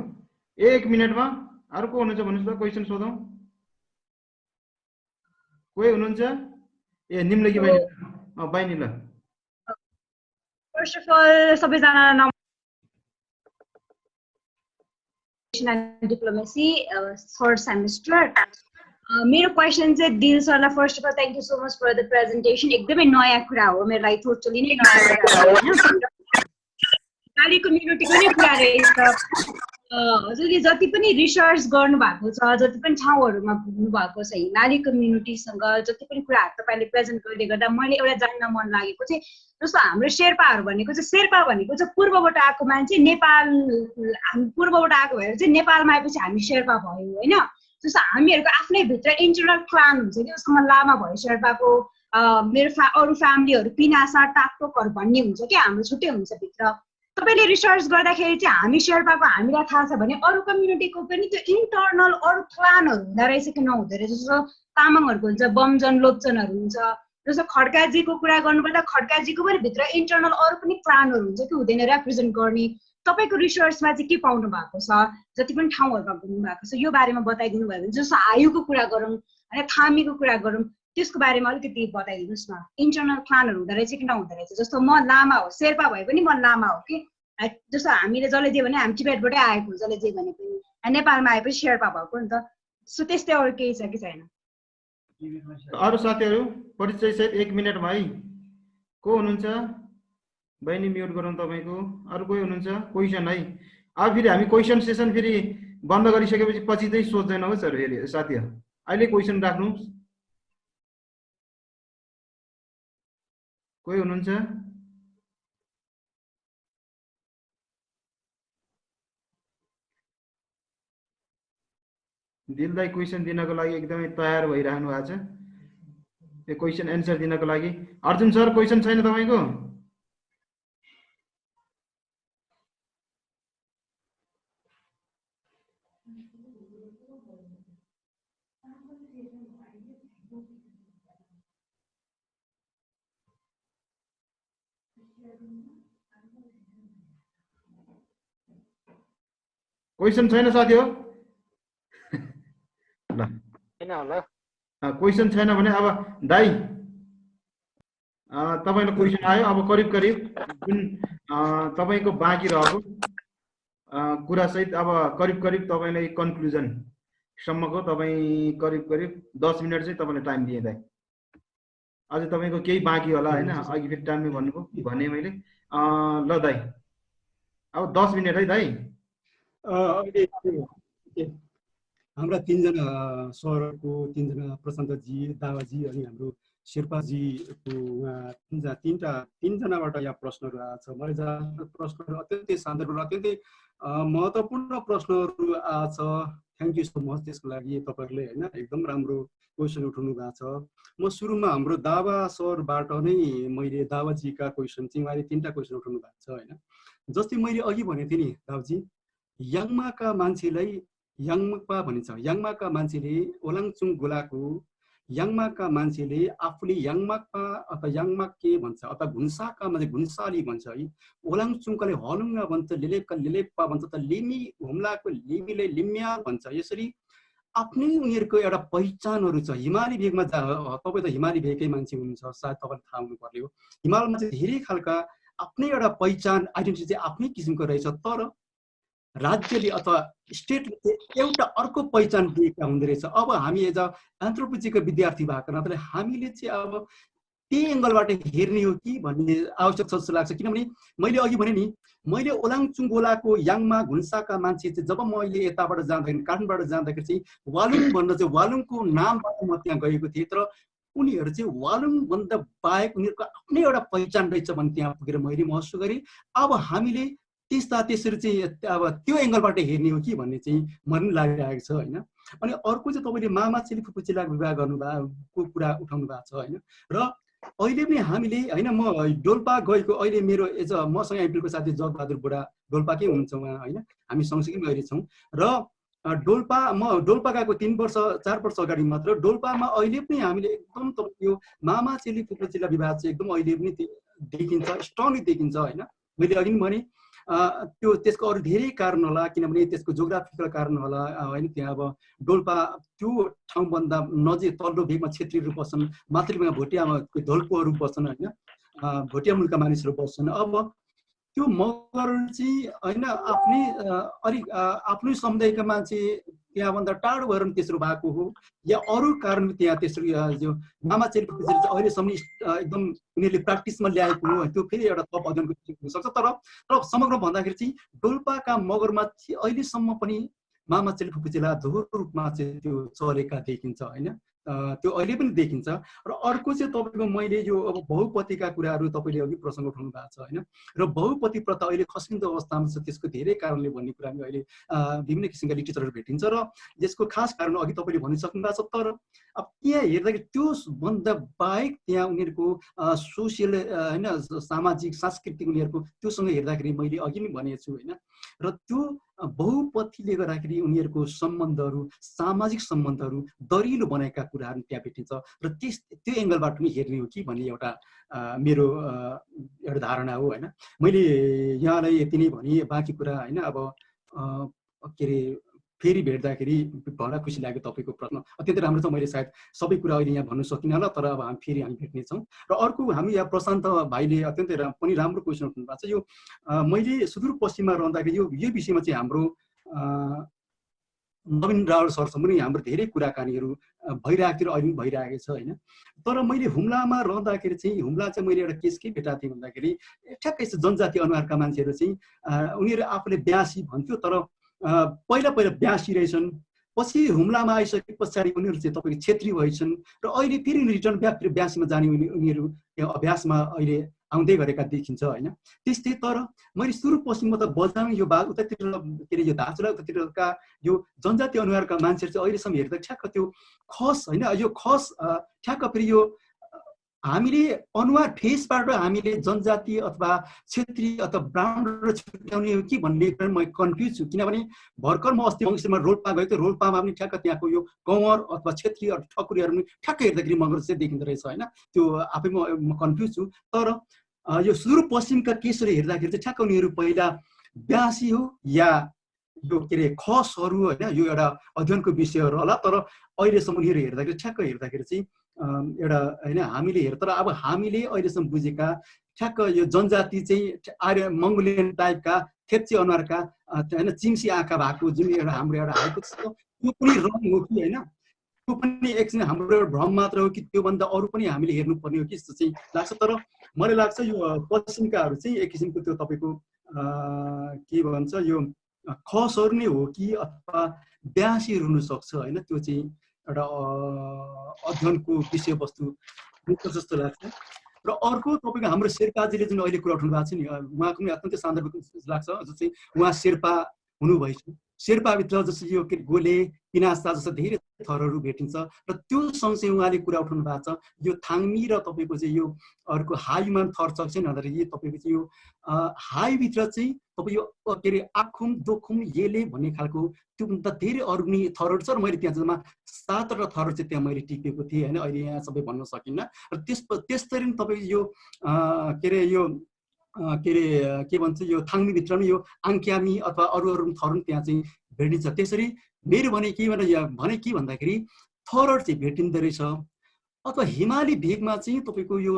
1 मिनेटमा। अरू को हुनुहुन्छ भन्नुहोस् त, क्वेसन सोधौँ। कोही हुनुहुन्छ? ए निम्लकी बहिनी, बहिनी ल। फर्स्ट अफ अल सबैजना डिप्लोमेसी थर्ड सेमेस्टर। मेरो क्वेसन चाहिँ दिल सरलाई first of all thank you so much for the presentation. एकदमै नयाँ कुरा हो मेरो लागि, टोटली नै नयाँ कुरा हो होइन। नेपाली कम्युनिटीको नै कुरा रहेछ। हजुरले जति पनि रिसर्च गर्नुभएको छ, जति पनि ठाउँहरूमा घुम्नु भएको छ हिमाली कम्युनिटीसँग, जति पनि कुराहरू तपाईँले प्रेजेन्ट गर्दै गर्दा मैले एउटा जान्न मन लागेको चाहिँ जस्तो हाम्रो शेर्पाहरू भनेको चाहिँ, शेर्पा भनेको चाहिँ पूर्वबाट आएको मान्छे, नेपाल हामी पूर्वबाट आएको भएर चाहिँ नेपालमा आएपछि हामी शेर्पा भयो होइन। जस्तो हामीहरूको आफ्नै भित्र इन्टरनल क्लान हुन्छ कि, जसकोमा लामा भयो शेर्पाको, मेरो अरू फ्यामिलीहरू पिनासा टाकटोकहरू भन्ने हुन्छ कि, हाम्रो छुट्टै हुन्छ भित्र। तपाईँले रिसर्च गर्दाखेरि चाहिँ हामी शेर्पाको हामीलाई थाहा छ भने अरू कम्युनिटीको पनि त्यो इन्टरनल अरू क्लानहरू हुँदो रहेछ कि नहुँदो रहेछ। जस्तो तामाङहरूको हुन्छ, बमजन लोप्चनहरू हुन्छ। जस्तो खड्काजीको कुरा गर्नुपर्दा खड्काजीको पनि भित्र इन्टरनल अरू पनि क्लानहरू हुन्छ कि हुँदैन रिप्रेजेन्ट गर्ने। तपाईँको रिसर्चमा चाहिँ के पाउनु भएको छ, जति पनि ठाउँहरूमा घुम्नु भएको छ यो बारेमा बताइदिनु भयो भने। जस्तो आयुको कुरा गरौँ होइन, थामीको कुरा गरौँ, त्यसको बारेमा अलिकति बताइदिनुहोस् न। इन्टरनल क्लानहरू हुँदो रहेछ कि नहुँदो रहेछ। जस्तो म लामा हो, शेर्पा भए पनि म लामा हो कि। जस्तो हामीले जसले जे भने हामी टिबेटबाटै आएको, जसले जे भने पनि नेपालमा आएपछि शेर्पा भएको नि त। सो त्यस्तै अरू केही छ कि छैन? अरू साथीहरू परिचय सहित 1 मिनेटमा है। को हुनुहुन्छ? बहिनी म्युट गरौँ तपाईँको। अरू कोही हुनुहुन्छ? क्वेसन है। अब फेरि हामी क्वेसन सेसन फेरि बन्द गरिसकेपछि पछि चाहिँ सोच्दैनौँ सर फेरि साथीहरू। अहिले क्वेसन राख्नु। कोही हुनुहुन्छ? दिलदाई क्वेसन दिनको लागि एकदमै तयार भइराख्नु भएको छ, त्यो क्वेसन एन्सर दिनको लागि। अर्जुन सर क्वेसन छैन तपाईँको? क्वेसन छैन साथी हो ल छैन होला क्वेसन छैन भने अब दाइ तपाईँलाई क्वेसन आयो अब करिब करिब जुन तपाईँको बाँकी रहेको कुरा सहित अब करिब करिब तपाईँलाई कन्क्लुजन सम्मको तपाईँ करिब करिब 10 मिनट चाहिँ तपाईँलाई टाइम दिएँ दाइ अझै तपाईँको केही बाँकी होला होइन अघि फेरि टाइममै भन्नुभयो भने मैले ल दाइ अब 10 मिनट है दाइ अहिले हाम्रा 3 जना सरको 3 जना प्रशान्तजी दावाजी अनि हाम्रो शेर्पाजीको उहाँ 3 जनाबाट यहाँ प्रश्नहरू आएको छ मलाई जहाँ प्रश्नहरू अत्यन्तै शानदार अत्यन्तै महत्त्वपूर्ण प्रश्नहरू आएको छ थ्याङ्क यू सो मच त्यसको लागि तपाईँहरूले होइन एकदम राम्रो क्वेसन उठाउनु भएको छ म सुरुमा हाम्रो दावा सरबाट नै मैले दावाजीका क्वेसन चाहिँ उहाँले 3टा क्वेसन उठाउनु भएको छ होइन जस्तै मैले अघि भनेको थिएँ नि दाउजी याङमाका मान्छेलाई याङमा भनिन्छ याङमाका मान्छेले ओलाङचुङ गोलाको याङमाका मान्छेले आफूले याङमाका अथवा याङमाके भन्छ अथवा घुन्साका मान्छे घुन्साली भन्छ है ओलाङचुङकाले हलुङ्गा भन्छ लेलेपका लेलेप्पा भन्छ त लिमी हुम्लाको लिमीले लिम्या भन्छ यसरी आफ्नै उनीहरूको एउटा पहिचानहरू छ हिमाली भेगमा तपाईँ त हिमाली भेगकै मान्छे हुनुहुन्छ सायद तपाईँलाई थाहा हुनु पर्यो हिमालमा चाहिँ धेरै खालका आफ्नै एउटा पहिचान आइडेन्टिटी चाहिँ आफ्नै किसिमको रहेछ तर राज्यले अथवा स्टेटले एउटा अर्को पहिचान दिएका हुँदो रहेछ अब हामी एज एन्थ्रोपोलोजीको विद्यार्थी भएको नाताले हामीले चाहिँ अब त्यही एङ्गलबाट हेर्ने हो कि भन्ने आवश्यक जस्तो लाग्छ किनभने मैले अघि भने नि मैले ओलाङचुङ गोलाको याङमा घुन्साका मान्छे चाहिँ जब मैले यताबाट जाँदाखेरि काठमाडौँबाट जाँदाखेरि चाहिँ वालुङ भन्न चाहिँ वालुङको नामबाट म त्यहाँ गएको थिएँ तर उनीहरू चाहिँ वालुङभन्दा बाहेक उनीहरूको आफ्नै एउटा पहिचान रहेछ भने त्यहाँ पुगेर मैले महसुस गरेँ अब हामीले त्यसरी चाहिँ अब त्यो एङ्गलबाट हेर्ने हो कि भन्ने चाहिँ मन लागिरहेको छ होइन अनि अर्को चाहिँ तपाईँले मामा चेली फुपू चेलीको विवाह गर्नुभएको कुरा उठाउनु भएको छ होइन र अहिले पनि हामीले होइन म डोल्पा गएको अहिले मेरो एज मसँग एमपीको साथी जगबहादुर बुढा डोल्पाकै हुनुहुन्छ उहाँ होइन हामी सँगसँगै गएर छौँ र म डोल्पा गएको 4 वर्ष अगाडि मात्र डोल्पामा अहिले पनि हामीले एकदम यो मामा चेली फुपू चेली विवाह चाहिँ एकदम अहिले पनि देखिन्छ स्ट्रङली देखिन्छ होइन मैले अघि पनि भने त्यो त्यसको अरू धेरै कारण होला किनभने त्यसको जोग्राफिकल कारण होला होइन त्यहाँ अब डोल्पा त्यो ठाउँभन्दा नजिक तल्लो भेगमा क्षेत्रीहरू बस्छन् माथिल्लो भेगमा भोटियामा धोल्पोहरू बस्छन् होइन भोटिया मुलका मानिसहरू बस्छन् अब त्यो मगरहरू चाहिँ होइन आफ्नै समुदायका मान्छे त्यहाँभन्दा टाढो भएर त्यसरी भएको हो या अरू कारण त्यहाँ त्यसरी जो मामा चेली अहिलेसम्म एकदम उनीहरूले प्र्याक्टिसमा ल्याएको हो त्यो फेरि एउटा थप अध्ययनको हुनसक्छ तर समग्र भन्दाखेरि चाहिँ डोल्पाका मगरमा चाहिँ अहिलेसम्म पनि मामा चेली फुपू चेला दोहोरो रूपमा चाहिँ त्यो चलेका देखिन्छ होइन त्यो अहिले पनि देखिन्छ र अर्को चाहिँ तपाईँको मैले यो अब बहुपतिका कुराहरू तपाईँले अघि प्रसङ्ग उठाउनु भएको छ होइन र बहुपति प्रथा अहिले खस्किँदो अवस्थामा छ त्यसको धेरै कारणले भन्ने कुरा पनि अहिले विभिन्न किसिमका लिटरेचरहरू भेटिन्छ र यसको खास कारण अघि तपाईँले भनिसक्नु भएको छ तर अब त्यहाँ हेर्दाखेरि त्योभन्दा बाहेक त्यहाँ उनीहरूको सोसियल होइन सामाजिक सांस्कृतिक उनीहरूको त्योसँग हेर्दाखेरि मैले अघि नै भनेको छु होइन र त्यो बहुपतिले गर्दाखेरि उनीहरूको सम्बन्धहरू सामाजिक सम्बन्धहरू दरिलो बनाएका कुराहरू त्यहाँ भेटिन्छ र त्यो एङ्गलबाट पनि हेर्ने हो कि भन्ने एउटा मेरो एउटा धारणा हो होइन मैले यहाँलाई यति नै भने बाँकी कुरा होइन अब के अरे फेरि भेट्दाखेरि बडा खुसी लाग्यो तपाईँको प्रश्न अत्यन्तै राम्रो छ मैले सायद सबै कुरा अहिले यहाँ भन्नु सकिनँ होला तर अब फेरि हामी भेट्नेछौँ र अर्को हामी यहाँ प्रशान्त भाइले अत्यन्तै पनि राम्रो क्वेसन उठाउनु भएको छ यो मैले सुदूरपश्चिममा रहँदाखेरि यो विषयमा चाहिँ हाम्रो नवीन रावल सरसँग पनि हाम्रो धेरै कुराकानीहरू भइरहेको थियो र अहिले पनि भइरहेको छ होइन तर मैले हुम्लामा रहँदाखेरि चाहिँ हुम्ला चाहिँ मैले एउटा केस के भेटाएको थिएँ भन्दाखेरि ठ्याक्कै जनजाति अनुहारका मान्छेहरू चाहिँ उनीहरू आफूले ब्यासी भन्थ्यो तर पहिला ब्यासी रहेछन् पछि हुम्लामा आइसके पछाडि उनीहरू चाहिँ तपाईँको क्षेत्री भएछन् र अहिले फेरि रिटर्न ब्याक फेरि ब्यासीमा जाने उनीहरू अभ्यासमा अहिले आउँदै गरेका देखिन्छ होइन त्यस्तै तर मैले सुदूरपश्चिममा त बजाङ यो भाग उतातिर के अरे यो धाचुला उतातिरका यो जनजाति अनुहारका मान्छेहरू चाहिँ अहिलेसम्म हेर्दा ठ्याक्क त्यो खस होइन यो खस ठ्याक्क फेरि यो हामीले अनुहार फेसबाट हामीले जनजाति अथवा क्षेत्रीय अथवा ब्राह्मण छुट्याउने हो कि भन्ने म कन्फ्युज छु किनभने भर्खर म अस्ति मङ्सिरमा रोल्पा गएको थिएँ रोल्पामा पनि ठ्याक्क त्यहाँको यो कौवर अथवा क्षेत्रीय ठकुरीहरू पनि ठ्याक्क हेर्दाखेरि मगर चाहिँ देखिँदो रहेछ होइन त्यो आफैमा म कन्फ्युज छु तर यो सुदूरपश्चिमका केसहरू हेर्दाखेरि चाहिँ ठ्याक्क उनीहरू पहिला ब्यासी हो या यो के अरे खसहरू होइन यो एउटा अध्ययनको विषयहरू होला, तर अहिलेसम्म यो हेर्दाखेरि ठ्याक्क हेर्दाखेरि चाहिँ एउटा होइन हामीले तर अब हामीले अहिलेसम्म बुझेका ठ्याक्क यो जनजाति चाहिँ आर्य मङ्गोलियन टाइपका थेप्चे अनुहारका होइन चिम्सी आँखा भएको जुन एउटा हाम्रो एउटा हाइको छ त्यो पनि रङ हो कि होइन, त्यो पनि एकछिन हाम्रो एउटा भ्रम मात्र हो कि त्योभन्दा अरू पनि हामीले हेर्नुपर्ने हो कि जस्तो चाहिँ लाग्छ। तर मलाई लाग्छ यो पश्चिमकाहरू चाहिँ एक किसिमको त्यो तपाईँको के भन्छ यो खसहरू नै हो कि अथवा ब्यासीहरू हुनसक्छ होइन, त्यो चाहिँ एउटा अध्ययनको विषयवस्तु हुन्छ जस्तो लाग्छ। र अर्को तपाईँको हाम्रो शेर्पाजीले जुन अहिले कुरा उठाउनु भएको छ नि उहाँको पनि अत्यन्तै सान्दर्भिक लाग्छ, जो चाहिँ उहाँ शेर्पा हुनुभएछ। शेर्पाभित्र जस्तो यो के गोले पिनासा जस्तो धेरै थरहरू भेटिन्छ र त्यो सँगसँगै उहाँले कुरा उठाउनु भएको छ यो थाङ्मी र तपाईँको चाहिँ यो अर्को हाईमा थर सक्छ नि भन्दाखेरि तपाईँको चाहिँ यो हाईभित्र चाहिँ तपाईँ यो के अरे आखुम दोखुम येले भन्ने खालको त्योभन्दा धेरै अरू पनि थरहरू छ र मैले त्यहाँ जम्मा 7वटा थरहरू चाहिँ त्यहाँ मैले टिपेको थिएँ होइन, अहिले यहाँ सबै भन्न सकिन्न। र त्यसरी नै तपाईँ यो के अरे यो के भन्छ यो थाङ्मीभित्र पनि यो आङ्क्यामी अथवा अरू थरहरू त्यहाँ चाहिँ भेटिन्छ। त्यसरी मेरो भने के भन्दाखेरि थरहरू चाहिँ भेटिँदो रहेछ, अथवा हिमाली भेगमा चाहिँ तपाईँको यो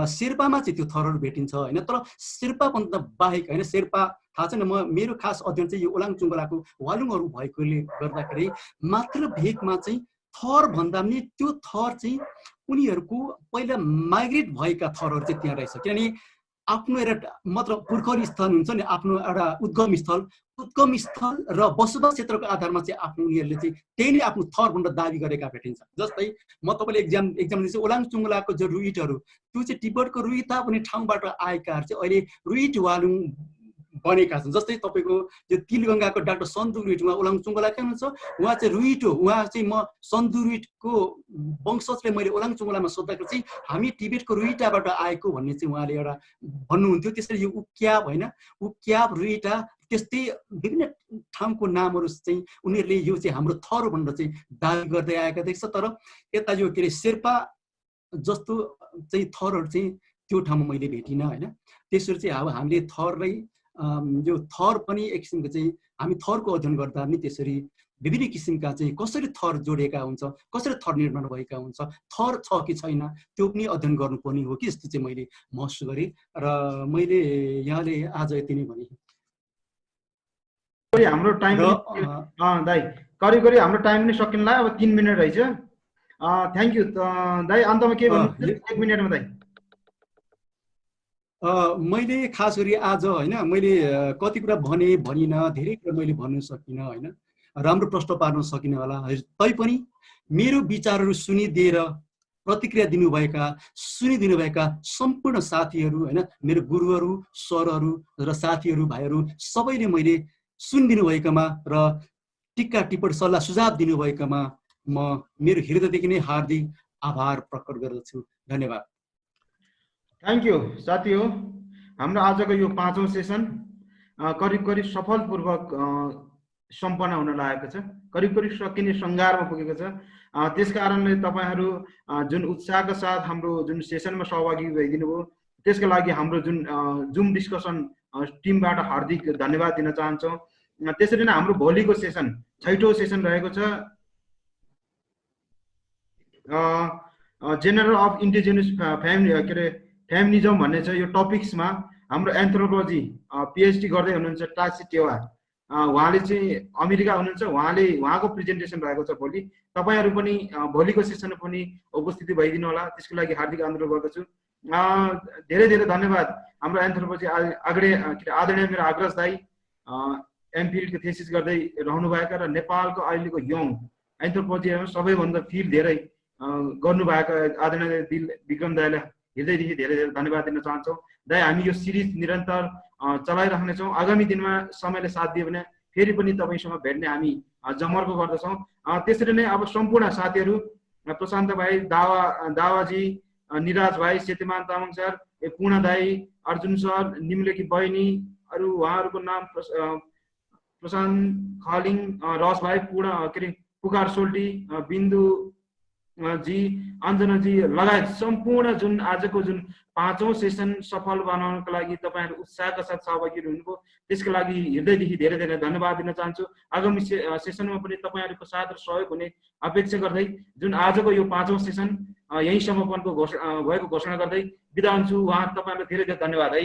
शेर्पामा चाहिँ त्यो थरहरू भेटिन्छ होइन। तर शेर्पाभन्दा बाहेक होइन, शेर्पा थाहा छैन, मेरो खास अध्ययन चाहिँ यो ओलाङचुङ्गलाको वालुङहरू भएकोले गर्दाखेरि मात्र भेगमा चाहिँ थर भन्दा पनि त्यो थर चाहिँ उनीहरूको पहिला माइग्रेट भएका थरहरू चाहिँ त्यहाँ रहेछ। किनभने आफ्नो एउटा मतलब पुर्खौली स्थल हुन्छ नि, आफ्नो एउटा उद्गम स्थल र बसोबास क्षेत्रको आधारमा चाहिँ आफ्नो उनीहरूले चाहिँ त्यही नै आफ्नो थर भनेर दाबी गरेका भेटिन्छ। जस्तै म तपाईँले एक्जाम दिन्छु, ओलाङचुङ्गलाको जो रुइटहरू त्यो चाहिँ तिब्बतको रुइता भन्ने ठाउँबाट आएकाहरू चाहिँ अहिले रुइट वालुङ बनेका छन्। जस्तै तपाईँको यो तिलगङ्गाको डाक्टर सन्दु रुइट उहाँ ओलाङचुङ्गलाकै हुनुहुन्छ, उहाँ चाहिँ रुइट हो। उहाँ चाहिँ म सन्दु रुइटको वंशजले मैले ओलाङचुङ्गलामा सोद्धाखेरि चाहिँ हामी टिबेटको रुइटाबाट आएको भन्ने चाहिँ उहाँले एउटा भन्नुहुन्थ्यो। त्यसरी यो उक्याब होइन, उक्याब रुइटा त्यस्तै विभिन्न ठाउँको नामहरू चाहिँ उनीहरूले यो चाहिँ हाम्रो थर भनेर चाहिँ दाबी गर्दै आएका देख्छ। तर यता यो के अरे शेर्पा जस्तो चाहिँ थरहरू चाहिँ त्यो ठाउँमा मैले भेटिनँ होइन। त्यसरी चाहिँ अब हामीले थरलाई यो थर पनि एक किसिमको चाहिँ हामी थरको अध्ययन गर्दा पनि त्यसरी विभिन्न किसिमका चाहिँ कसरी थर जोडिएका हुन्छ, कसरी थर निर्माण भएका हुन्छ, थर छ कि छैन त्यो पनि अध्ययन गर्नुपर्ने हो कि जस्तो चाहिँ मैले महसुस गरेँ। र मैले यहाँले आज यति नै भने हाम्रो टाइम दाइ करिब हाम्रो टाइम नै सकिन लाग्यो, अब 3 मिनट रहेछ। थ्याङ्क यू दाइ, अन्तमा के भन्नु 1 मिनटमा दाइ? मैले खास गरी आज होइन मैले कति कुरा भनिनँ, धेरै कुरा मैले भन्नु सकिनँ होइन, राम्रो प्रश्न पार्न सकिनँ होला। तैपनि मेरो विचारहरू सुनिदिएर प्रतिक्रिया सुनिदिनुभएका सम्पूर्ण साथीहरू होइन, मेरो गुरुहरू सरहरू र साथीहरू भाइहरू सबैले मैले सुनिदिनु भएकोमा र टिक्का टिप्पणी सल्लाह सुझाव दिनुभएकोमा म मेरो हृदयदेखि नै हार्दिक आभार प्रकट गर्दछु। धन्यवाद। थ्याङ्क यू साथी हो। हाम्रो आजको यो 5औं सेसन करिब सफलपूर्वक सम्पन्न हुन लागेको छ, करिब सकिने सङ्घारमा पुगेको छ। त्यस कारणले तपाईँहरू जुन उत्साहका साथ हाम्रो जुन सेसनमा सहभागी भइदिनु भयो त्यसको लागि हाम्रो जुन जुम डिस्कसन टिमबाट हार्दिक धन्यवाद दिन चाहन्छौँ। त्यसरी नै हाम्रो भोलिको सेसन 6औं सेसन रहेको छ जेनरल अफ इन्डिजिनियस फेमिनिजम भन्ने छ। यो टपिक्समा हाम्रो एन्थ्रोपोलोजी पिएचडी गर्दै हुनुहुन्छ टासी टेवा, उहाँले चाहिँ अमेरिका हुनुहुन्छ, उहाँको प्रेजेन्टेसन रहेको छ भोलि। तपाईँहरू पनि भोलिको सेसनमा पनि उपस्थिति भइदिनु होला, त्यसको लागि हार्दिक अनुरोध गर्दछु। धेरै धेरै धन्यवाद हाम्रो एन्थ्रोपोलोजी आदरणीय मेरो आग्रज दाई, एमफिलको थेसिस गर्दै रहनुभएका र नेपालको अहिलेको यङ एन्थ्रोपोलोजीमा सबैभन्दा फिल धेरै गर्नुभएका आदरणीय विक्रम दाईलाई हृदयदेखि धेरै धेरै धन्यवाद दिन चाहन्छौँ। दाई हामी यो सिरिज निरन्तर चलाइराख्नेछौँ। आगामी दिनमा समयले साथ दियो भने फेरि पनि तपाईँसँग भेट्ने हामी जमर्को गर्दछौँ। त्यसरी नै अब सम्पूर्ण साथीहरू प्रशान्त भाइ, दावाजी, निराज भाइ, सेतीमान तामाङ सर, पूर्णा दाई, अर्जुन सर, निम्लेकी बहिनी, अरू उहाँहरूको नाम प्रशान्त खालिङ, रस भाइ, पुकार सोल्टी, बिन्दु जी, अञ्जना जी लगायत सम्पूर्ण जुन आजको जुन 5औं सेसन सफल बनाउनको लागि तपाईहरु उत्साहका साथ सहभागी हुनुभयो त्यसको लागि हृदयदेखि धेरै धेरै धन्यवाद दिन चाहन्छु। आगामी सेसनमा पनि तपाईहरुको साथ र सहयोग हुने अपेक्षा गर्दै जुन आजको यो 5औं सेसन यही समापनको भएको घोषणा गर्दै बिदा हुन्छु। उहाँ तपाईहरुलाई धेरै धेरै धन्यवाद है।